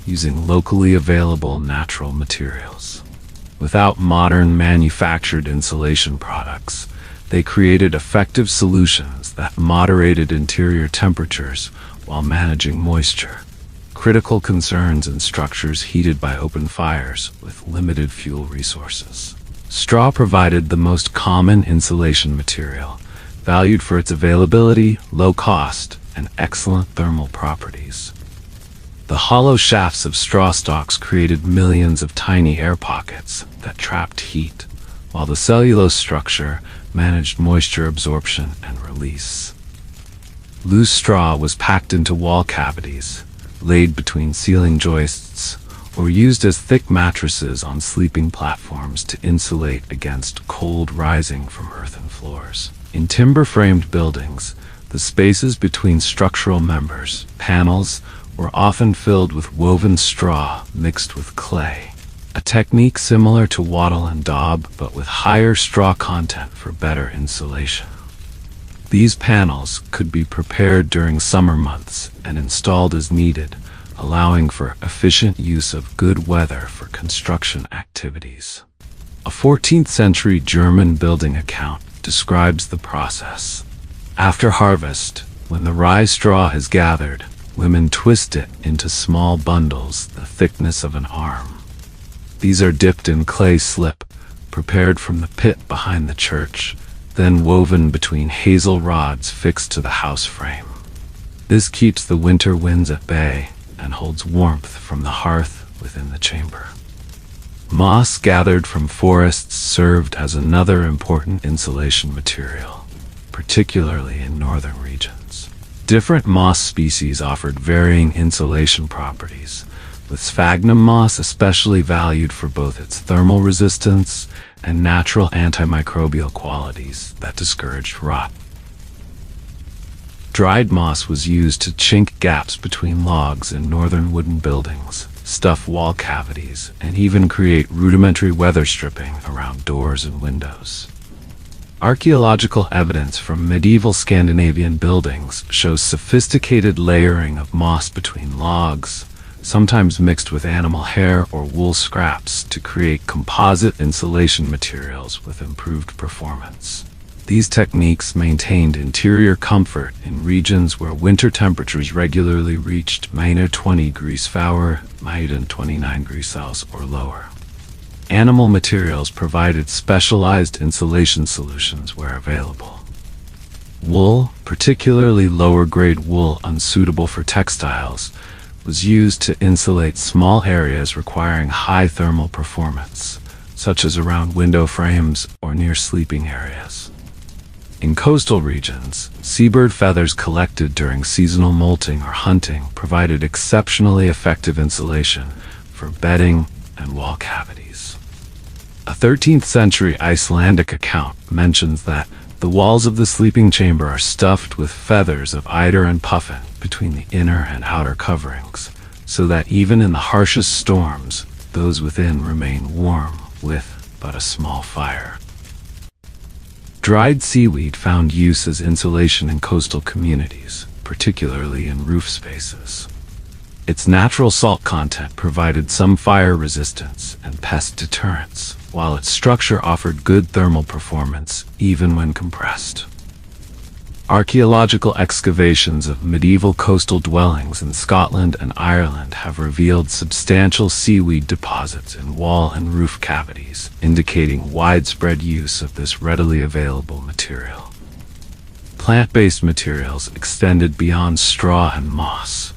using locally available natural materials. Without modern manufactured insulation products, they created effective solutions that moderated interior temperatures while managing moisture, critical concerns in structures heated by open fires with limited fuel resources. Straw provided the most common insulation material, valued for its availability, low cost, and excellent thermal properties. The hollow shafts of straw stalks created millions of tiny air pockets that trapped heat, while the cellulose structure managed moisture absorption and release. Loose straw was packed into wall cavities, laid between ceiling joists, or used as thick mattresses on sleeping platforms to insulate against cold rising from earthen floors. In timber-framed buildings, the spaces between structural members, panels, were often filled with woven straw mixed with clay, a technique similar to wattle and daub but with higher straw content for better insulation. These panels could be prepared during summer months and installed as needed, allowing for efficient use of good weather for construction activities. A 14th century German building account describes the process. After harvest, when the rye straw is gathered, women twist it into small bundles the thickness of an arm. These are dipped in clay slip, prepared from the pit behind the church, then woven between hazel rods fixed to the house frame. This keeps the winter winds at bay and holds warmth from the hearth within the chamber. Moss gathered from forests served as another important insulation material, particularly in northern regions. Different moss species offered varying insulation properties, with sphagnum moss especially valued for both its thermal resistance and natural antimicrobial qualities that discouraged rot. Dried moss was used to chink gaps between logs in northern wooden buildings, stuff wall cavities, and even create rudimentary weather stripping around doors and windows. Archaeological evidence from medieval Scandinavian buildings shows sophisticated layering of moss between logs, sometimes mixed with animal hair or wool scraps to create composite insulation materials with improved performance. These techniques maintained interior comfort in regions where winter temperatures regularly reached -20 degrees Fahrenheit, -29 degrees Celsius or lower. Animal materials provided specialized insulation solutions where available. Wool, particularly lower-grade wool unsuitable for textiles, was used to insulate small areas requiring high thermal performance, such as around window frames or near sleeping areas. In coastal regions, seabird feathers collected during seasonal molting or hunting provided exceptionally effective insulation for bedding and wall cavities. A 13th century Icelandic account mentions that the walls of the sleeping chamber are stuffed with feathers of eider and puffin between the inner and outer coverings, so that even in the harshest storms, those within remain warm with but a small fire. Dried seaweed found use as insulation in coastal communities, particularly in roof spaces. Its natural salt content provided some fire resistance and pest deterrence, while its structure offered good thermal performance even when compressed. Archaeological excavations of medieval coastal dwellings in Scotland and Ireland have revealed substantial seaweed deposits in wall and roof cavities, indicating widespread use of this readily available material. Plant-based materials extended beyond straw and moss.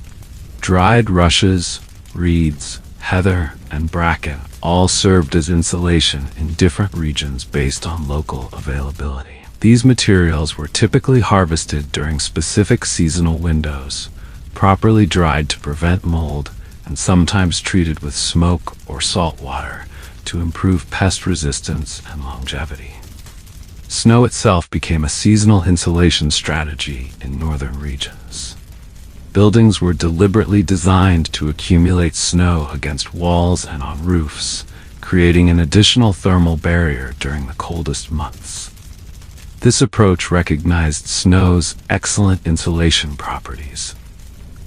Dried rushes, reeds, heather, and bracken all served as insulation in different regions based on local availability. These materials were typically harvested during specific seasonal windows, properly dried to prevent mold, and sometimes treated with smoke or salt water to improve pest resistance and longevity. Snow itself became a seasonal insulation strategy in northern regions. Buildings were deliberately designed to accumulate snow against walls and on roofs, creating an additional thermal barrier during the coldest months. This approach recognized snow's excellent insulation properties.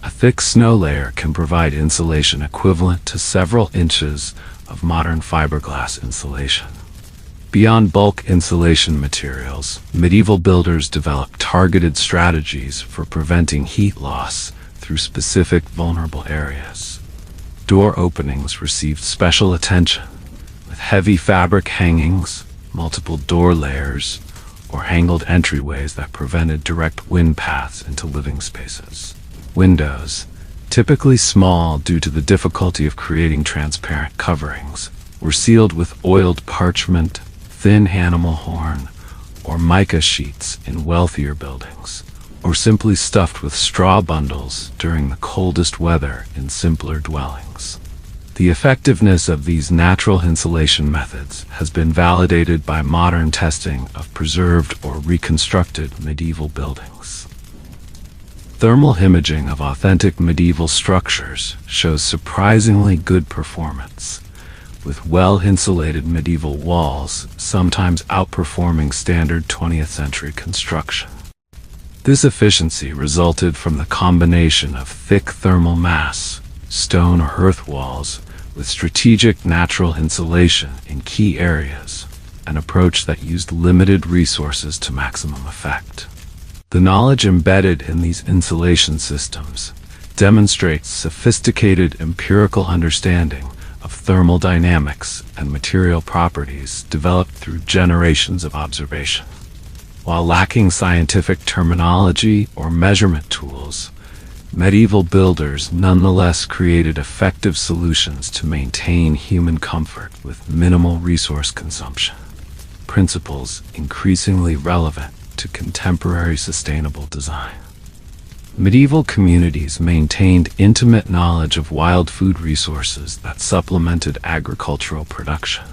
A thick snow layer can provide insulation equivalent to several inches of modern fiberglass insulation. Beyond bulk insulation materials, medieval builders developed targeted strategies for preventing heat loss through specific vulnerable areas. Door openings received special attention, with heavy fabric hangings, multiple door layers, or angled entryways that prevented direct wind paths into living spaces. Windows, typically small due to the difficulty of creating transparent coverings, were sealed with oiled parchment, thin animal horn, or mica sheets in wealthier buildings, or simply stuffed with straw bundles during the coldest weather in simpler dwellings. The effectiveness of these natural insulation methods has been validated by modern testing of preserved or reconstructed medieval buildings. Thermal imaging of authentic medieval structures shows surprisingly good performance, with well-insulated medieval walls sometimes outperforming standard 20th century construction. This efficiency resulted from the combination of thick thermal mass, stone or earth walls, with strategic natural insulation in key areas, an approach that used limited resources to maximum effect. The knowledge embedded in these insulation systems demonstrates sophisticated empirical understanding of thermal dynamics and material properties developed through generations of observation. While lacking scientific terminology or measurement tools, medieval builders nonetheless created effective solutions to maintain human comfort with minimal resource consumption, principles increasingly relevant to contemporary sustainable design. Medieval communities maintained intimate knowledge of wild food resources that supplemented agricultural production.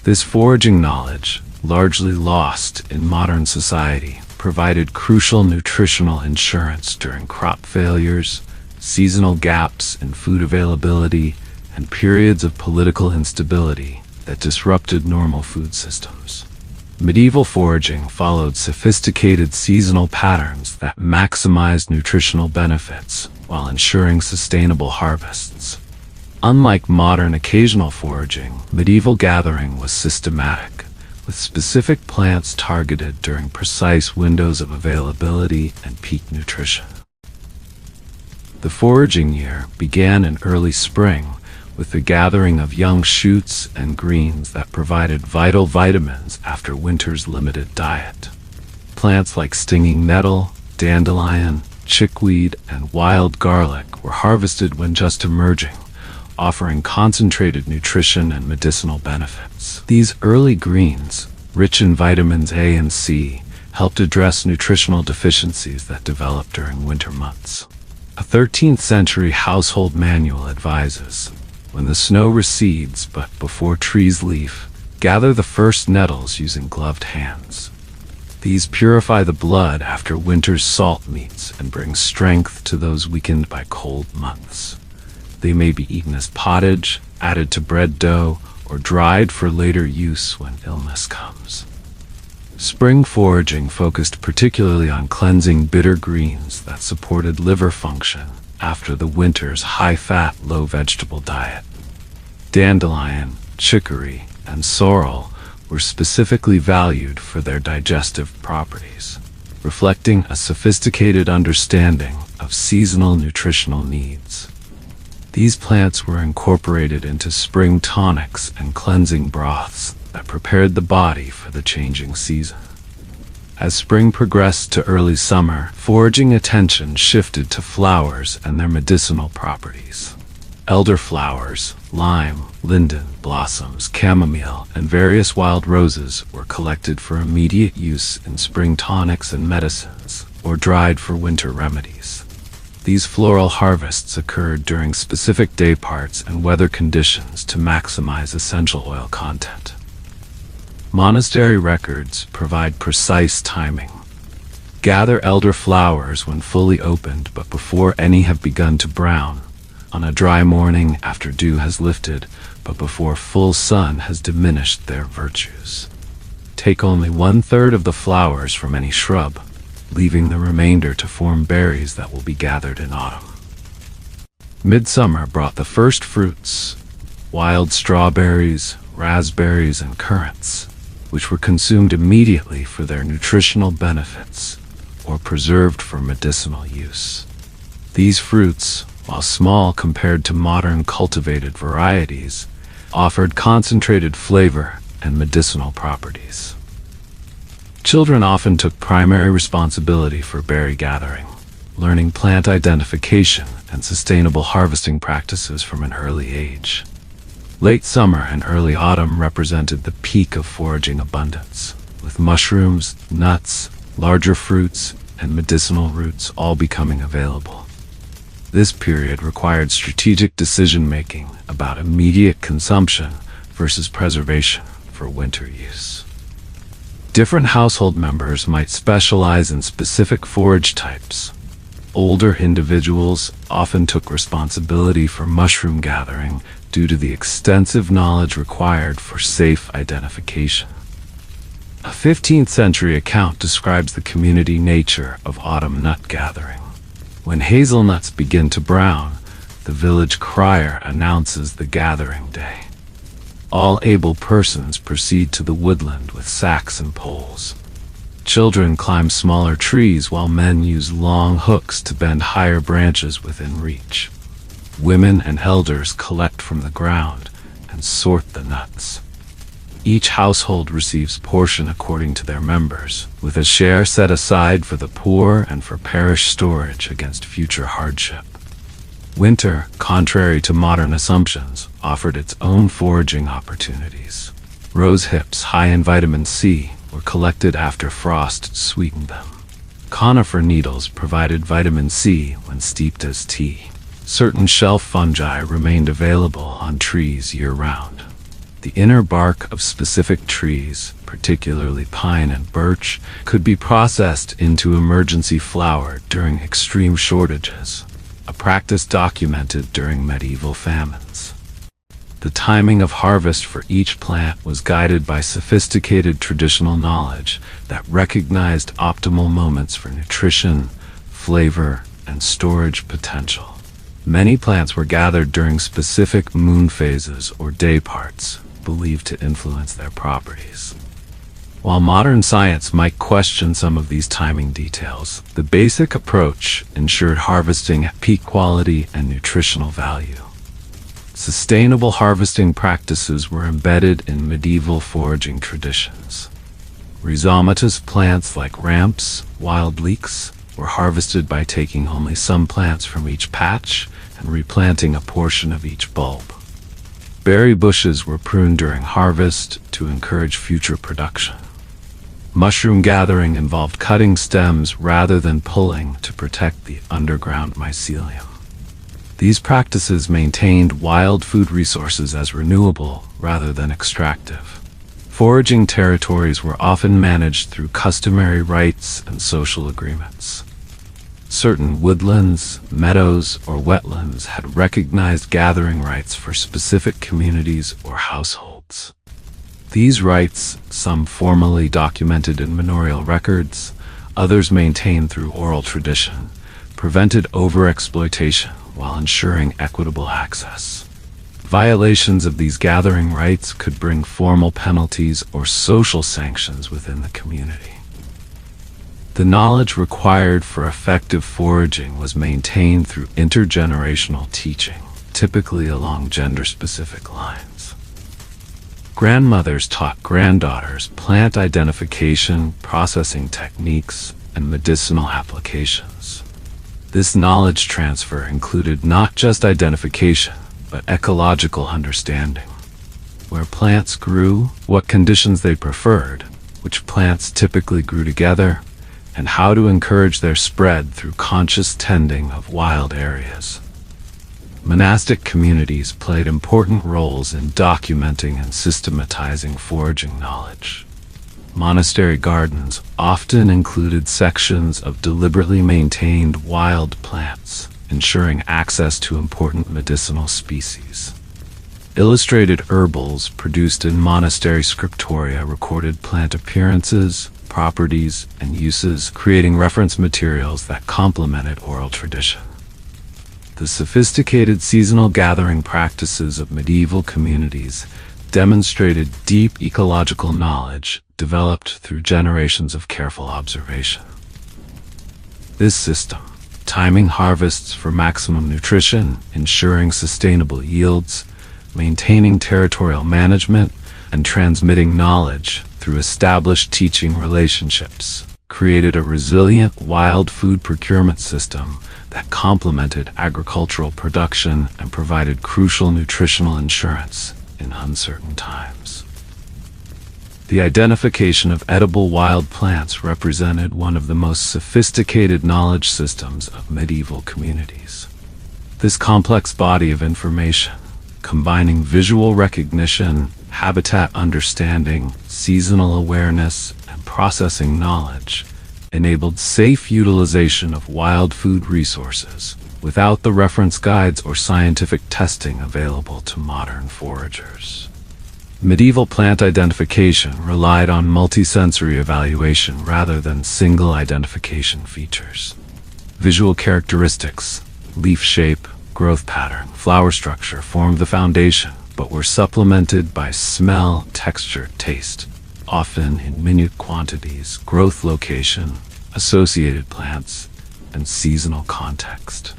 This foraging knowledge, largely lost in modern society, provided crucial nutritional insurance during crop failures, seasonal gaps in food availability, and periods of political instability that disrupted normal food systems. Medieval foraging followed sophisticated seasonal patterns that maximized nutritional benefits while ensuring sustainable harvests. Unlike modern occasional foraging, medieval gathering was systematic, with specific plants targeted during precise windows of availability and peak nutrition. The foraging year began in early spring with the gathering of young shoots and greens that provided vital vitamins after winter's limited diet. Plants like stinging nettle, dandelion, chickweed, and wild garlic were harvested when just emerging, offering concentrated nutrition and medicinal benefits. These early greens, rich in vitamins A and C, helped address nutritional deficiencies that developed during winter months. A 13th century household manual advises, when the snow recedes but before trees leaf, gather the first nettles using gloved hands. These purify the blood after winter's salt meets and bring strength to those weakened by cold months. They may be eaten as pottage, added to bread dough, or dried for later use when illness comes. Spring foraging focused particularly on cleansing bitter greens that supported liver function after the winter's high-fat, low-vegetable diet. Dandelion, chicory, and sorrel were specifically valued for their digestive properties, reflecting a sophisticated understanding of seasonal nutritional needs. These plants were incorporated into spring tonics and cleansing broths that prepared the body for the changing season. As spring progressed to early summer, foraging attention shifted to flowers and their medicinal properties. Elderflowers, lime, linden, blossoms, chamomile, and various wild roses were collected for immediate use in spring tonics and medicines, or dried for winter remedies. These floral harvests occurred during specific day parts and weather conditions to maximize essential oil content. Monastery records provide precise timing. Gather elder flowers when fully opened but before any have begun to brown, on a dry morning after dew has lifted but before full sun has diminished their virtues. Take only 1/3 of the flowers from any shrub, leaving the remainder to form berries that will be gathered in autumn. Midsummer brought the first fruits, wild strawberries, raspberries, and currants, which were consumed immediately for their nutritional benefits or preserved for medicinal use. These fruits, while small compared to modern cultivated varieties, offered concentrated flavor and medicinal properties. Children often took primary responsibility for berry gathering, learning plant identification and sustainable harvesting practices from an early age. Late summer and early autumn represented the peak of foraging abundance, with mushrooms, nuts, larger fruits, and medicinal roots all becoming available. This period required strategic decision-making about immediate consumption versus preservation for winter use. Different household members might specialize in specific forage types. Older individuals often took responsibility for mushroom gathering due to the extensive knowledge required for safe identification. A 15th century account describes the community nature of autumn nut gathering. When hazelnuts begin to brown, the village crier announces the gathering day. All able persons proceed to the woodland with sacks and poles. Children climb smaller trees while men use long hooks to bend higher branches within reach. Women and elders collect from the ground and sort the nuts. Each household receives portion according to their members, with a share set aside for the poor and for parish storage against future hardship. Winter, contrary to modern assumptions, offered its own foraging opportunities. Rose hips high in vitamin C were collected after frost sweetened them. Conifer needles provided vitamin C when steeped as tea. Certain shelf fungi remained available on trees year-round. The inner bark of specific trees, particularly pine and birch, could be processed into emergency flour during extreme shortages, a practice documented during medieval famines. The timing of harvest for each plant was guided by sophisticated traditional knowledge that recognized optimal moments for nutrition, flavor, and storage potential. Many plants were gathered during specific moon phases or day parts, believed to influence their properties. While modern science might question some of these timing details, the basic approach ensured harvesting at peak quality and nutritional value. Sustainable harvesting practices were embedded in medieval foraging traditions. Rhizomatous plants like ramps, wild leeks, were harvested by taking only some plants from each patch and replanting a portion of each bulb. Berry bushes were pruned during harvest to encourage future production. Mushroom gathering involved cutting stems rather than pulling to protect the underground mycelium. These practices maintained wild food resources as renewable rather than extractive. Foraging territories were often managed through customary rites and social agreements. Certain woodlands, meadows, or wetlands had recognized gathering rights for specific communities or households. These rights, some formally documented in manorial records, others maintained through oral tradition, prevented overexploitation while ensuring equitable access. Violations of these gathering rights could bring formal penalties or social sanctions within the community. The knowledge required for effective foraging was maintained through intergenerational teaching, typically along gender-specific lines. Grandmothers taught granddaughters plant identification, processing techniques, and medicinal applications. This knowledge transfer included not just identification, but ecological understanding. Where plants grew, what conditions they preferred, which plants typically grew together, and how to encourage their spread through conscious tending of wild areas. Monastic communities played important roles in documenting and systematizing foraging knowledge. Monastery gardens often included sections of deliberately maintained wild plants, ensuring access to important medicinal species. Illustrated herbals produced in monastery scriptoria recorded plant appearances, properties, and uses, creating reference materials that complemented oral tradition. The sophisticated seasonal gathering practices of medieval communities demonstrated deep ecological knowledge developed through generations of careful observation. This system, timing harvests for maximum nutrition, ensuring sustainable yields, maintaining territorial management, and transmitting knowledge through established teaching relationships, created a resilient wild food procurement system that complemented agricultural production and provided crucial nutritional insurance in uncertain times. The identification of edible wild plants represented one of the most sophisticated knowledge systems of medieval communities. This complex body of information, combining visual recognition, habitat understanding, seasonal awareness, and processing knowledge, enabled safe utilization of wild food resources without the reference guides or scientific testing available to modern foragers. Medieval plant identification relied on multisensory evaluation rather than single identification features. Visual characteristics, leaf shape, growth pattern, flower structure formed the foundation, but were supplemented by smell, texture, taste, often in minute quantities, growth location, associated plants, and seasonal context.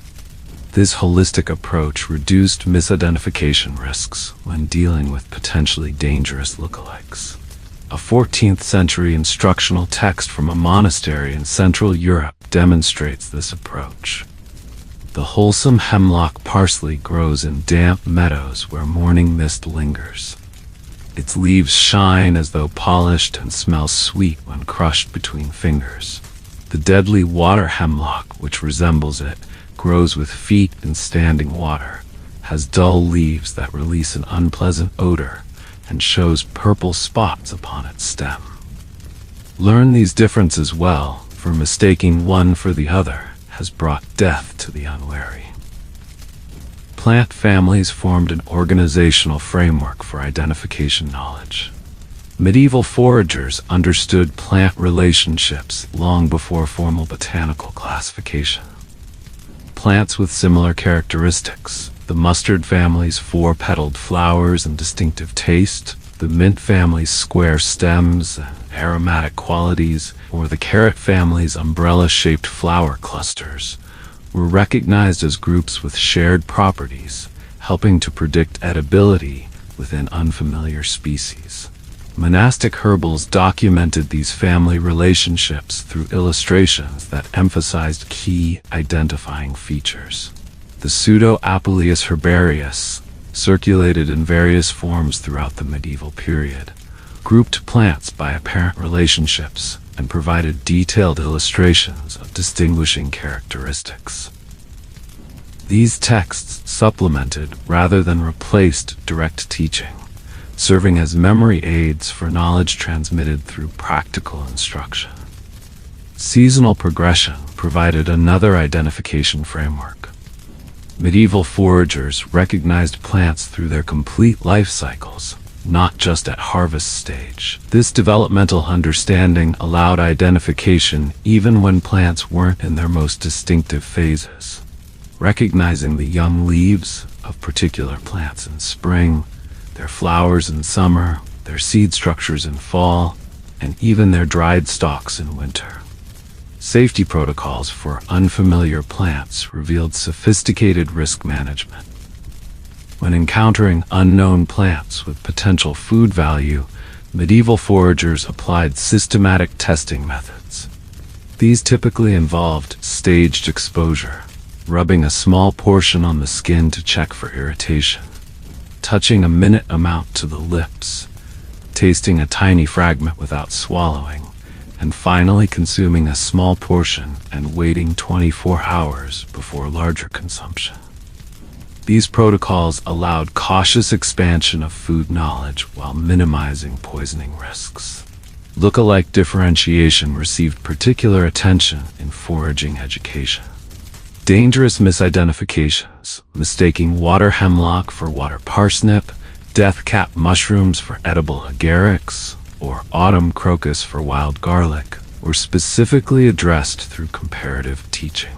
This holistic approach reduced misidentification risks when dealing with potentially dangerous lookalikes. A 14th century instructional text from a monastery in Central Europe demonstrates this approach. The wholesome hemlock parsley grows in damp meadows where morning mist lingers. Its leaves shine as though polished and smell sweet when crushed between fingers. The deadly water hemlock, which resembles it, grows with feet in standing water, has dull leaves that release an unpleasant odor, and shows purple spots upon its stem. Learn these differences well, for mistaking one for the other has brought death to the unwary. Plant families formed an organizational framework for identification knowledge. Medieval foragers understood plant relationships long before formal botanical classification. Plants with similar characteristics, the mustard family's four-petaled flowers and distinctive taste, the mint family's square stems and aromatic qualities, or the carrot family's umbrella-shaped flower clusters, were recognized as groups with shared properties, helping to predict edibility within unfamiliar species. Monastic herbals documented these family relationships through illustrations that emphasized key identifying features. The Pseudo-Apuleius herbarius, circulated in various forms throughout the medieval period, grouped plants by apparent relationships and provided detailed illustrations of distinguishing characteristics. These texts supplemented rather than replaced direct teaching, serving as memory aids for knowledge transmitted through practical instruction. Seasonal progression provided another identification framework. Medieval foragers recognized plants through their complete life cycles, not just at harvest stage. This developmental understanding allowed identification even when plants weren't in their most distinctive phases. Recognizing the young leaves of particular plants in spring, their flowers in summer, their seed structures in fall, and even their dried stalks in winter. Safety protocols for unfamiliar plants revealed sophisticated risk management. When encountering unknown plants with potential food value, medieval foragers applied systematic testing methods. These typically involved staged exposure, rubbing a small portion on the skin to check for irritation, touching a minute amount to the lips, tasting a tiny fragment without swallowing, and finally consuming a small portion and waiting 24 hours before larger consumption. These protocols allowed cautious expansion of food knowledge while minimizing poisoning risks. Lookalike differentiation received particular attention in foraging education. Dangerous misidentifications, mistaking water hemlock for water parsnip, death-cap mushrooms for edible agarics, or autumn crocus for wild garlic, were specifically addressed through comparative teaching.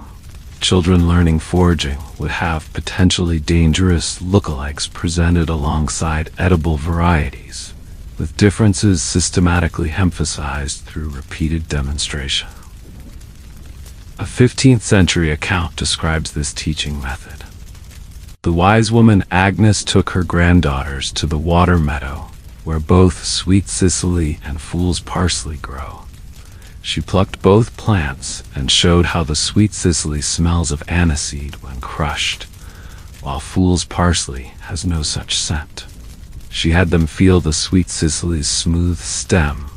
Children learning foraging would have potentially dangerous lookalikes presented alongside edible varieties, with differences systematically emphasized through repeated demonstration. A 15th century account describes this teaching method. The wise woman Agnes took her granddaughters to the water meadow, where both sweet cicely and fool's parsley grow. She plucked both plants and showed how the sweet cicely smells of aniseed when crushed, while fool's parsley has no such scent. She had them feel the sweet cicely's smooth stem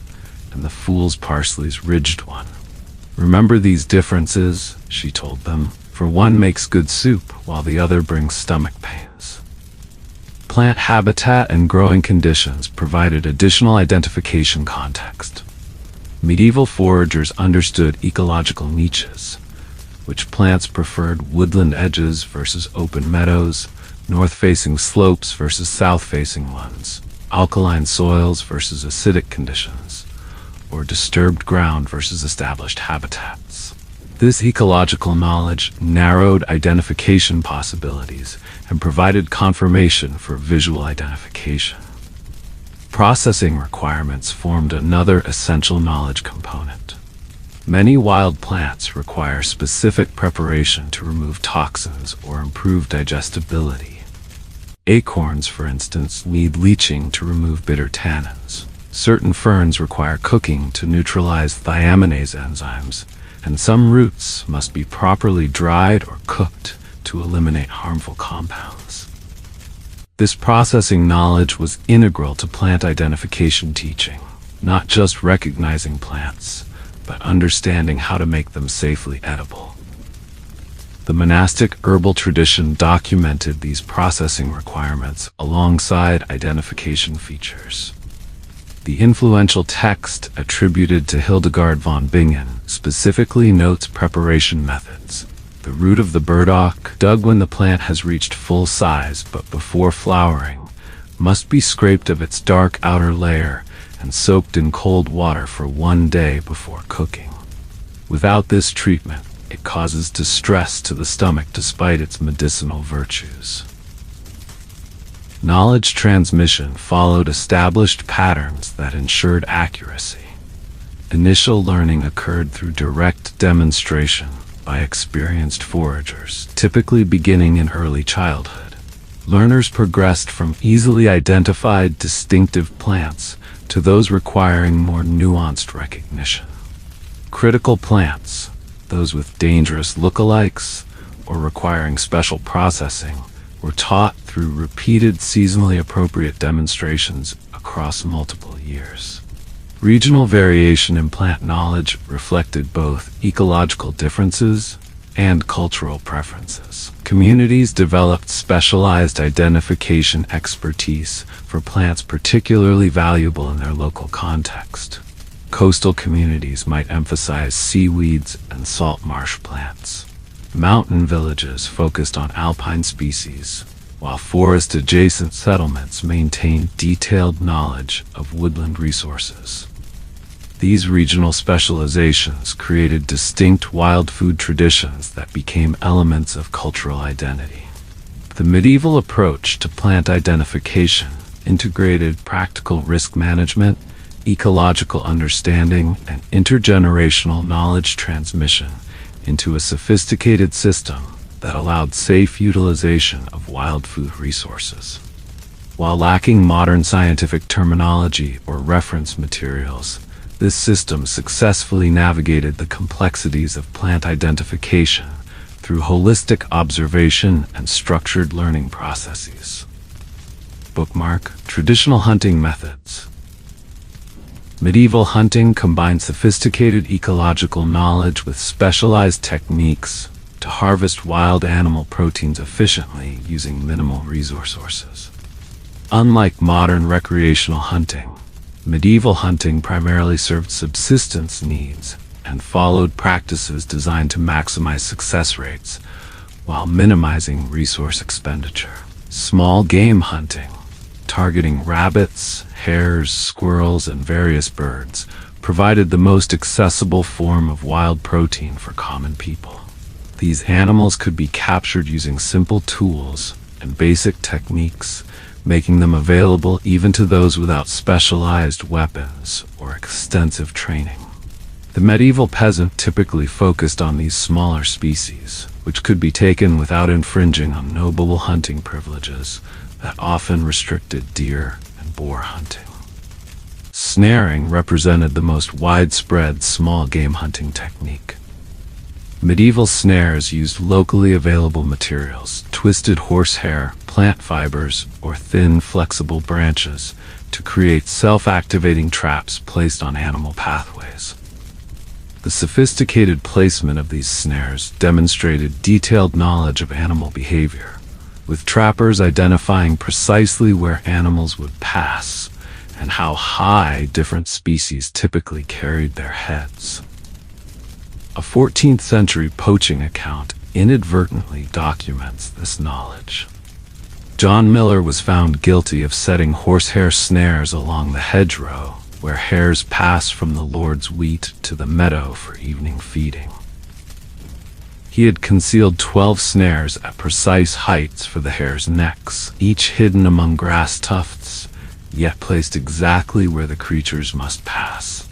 and the fool's parsley's ridged one. "Remember these differences," she told them, "for one makes good soup while the other brings stomach pains." Plant habitat and growing conditions provided additional identification context. Medieval foragers understood ecological niches, which plants preferred woodland edges versus open meadows, north-facing slopes versus south-facing ones, alkaline soils versus acidic conditions, or disturbed ground versus established habitats. This ecological knowledge narrowed identification possibilities and provided confirmation for visual identification. Processing requirements formed another essential knowledge component. Many wild plants require specific preparation to remove toxins or improve digestibility. Acorns, for instance, need leaching to remove bitter tannins. Certain ferns require cooking to neutralize thiaminase enzymes, and some roots must be properly dried or cooked to eliminate harmful compounds. This processing knowledge was integral to plant identification teaching, not just recognizing plants, but understanding how to make them safely edible. The monastic herbal tradition documented these processing requirements alongside identification features. The influential text attributed to Hildegard von Bingen specifically notes preparation methods. The root of the burdock, dug when the plant has reached full size but before flowering, must be scraped of its dark outer layer and soaked in cold water for 1 day before cooking. Without this treatment, it causes distress to the stomach despite its medicinal virtues. Knowledge transmission followed established patterns that ensured accuracy. Initial learning occurred through direct demonstration by experienced foragers, typically beginning in early childhood. Learners progressed from easily identified distinctive plants to those requiring more nuanced recognition. Critical plants, those with dangerous lookalikes or requiring special processing, were taught through repeated seasonally appropriate demonstrations across multiple years. Regional variation in plant knowledge reflected both ecological differences and cultural preferences. Communities developed specialized identification expertise for plants particularly valuable in their local context. Coastal communities might emphasize seaweeds and salt marsh plants. Mountain villages focused on alpine species, while forest-adjacent settlements maintained detailed knowledge of woodland resources. These regional specializations created distinct wild food traditions that became elements of cultural identity. The medieval approach to plant identification integrated practical risk management, ecological understanding, and intergenerational knowledge transmission into a sophisticated system that allowed safe utilization of wild food resources. While lacking modern scientific terminology or reference materials, this system successfully navigated the complexities of plant identification through holistic observation and structured learning processes. Bookmark: Traditional hunting methods. Medieval hunting combined sophisticated ecological knowledge with specialized techniques to harvest wild animal proteins efficiently using minimal resources. Unlike modern recreational hunting, medieval hunting primarily served subsistence needs and followed practices designed to maximize success rates while minimizing resource expenditure. Small game hunting, targeting rabbits, hares, squirrels, and various birds, provided the most accessible form of wild protein for common people. These animals could be captured using simple tools and basic techniques, making them available even to those without specialized weapons or extensive training. The medieval peasant typically focused on these smaller species, which could be taken without infringing on noble hunting privileges that often restricted deer and boar hunting. Snaring represented the most widespread small game hunting technique. Medieval snares used locally available materials, twisted horsehair, plant fibers, or thin, flexible branches to create self-activating traps placed on animal pathways. The sophisticated placement of these snares demonstrated detailed knowledge of animal behavior, with trappers identifying precisely where animals would pass and how high different species typically carried their heads. A 14th century poaching account inadvertently documents this knowledge. John Miller was found guilty of setting horsehair snares along the hedgerow where hares pass from the Lord's wheat to the meadow for evening feeding. He had concealed 12 snares at precise heights for the hares' necks, each hidden among grass tufts, yet placed exactly where the creatures must pass.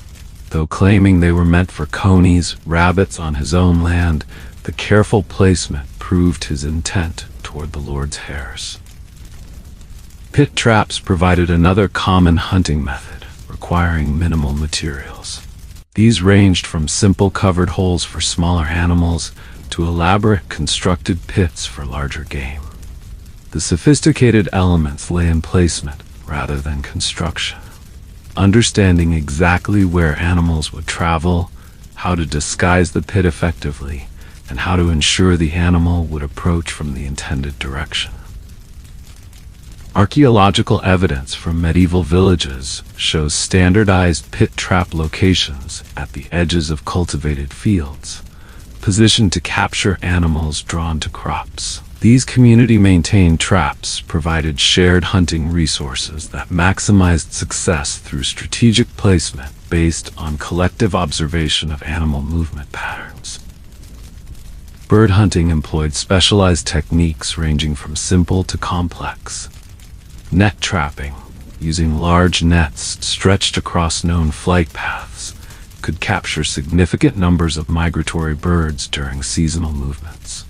Though claiming they were meant for conies, rabbits on his own land, the careful placement proved his intent toward the Lord's hares. Pit traps provided another common hunting method, requiring minimal materials. These ranged from simple covered holes for smaller animals to elaborate constructed pits for larger game. The sophisticated elements lay in placement rather than construction. Understanding exactly where animals would travel, how to disguise the pit effectively, and how to ensure the animal would approach from the intended direction. Archaeological evidence from medieval villages shows standardized pit trap locations at the edges of cultivated fields, positioned to capture animals drawn to crops. These community-maintained traps provided shared hunting resources that maximized success through strategic placement based on collective observation of animal movement patterns. Bird hunting employed specialized techniques ranging from simple to complex. Net trapping, using large nets stretched across known flight paths, could capture significant numbers of migratory birds during seasonal movements.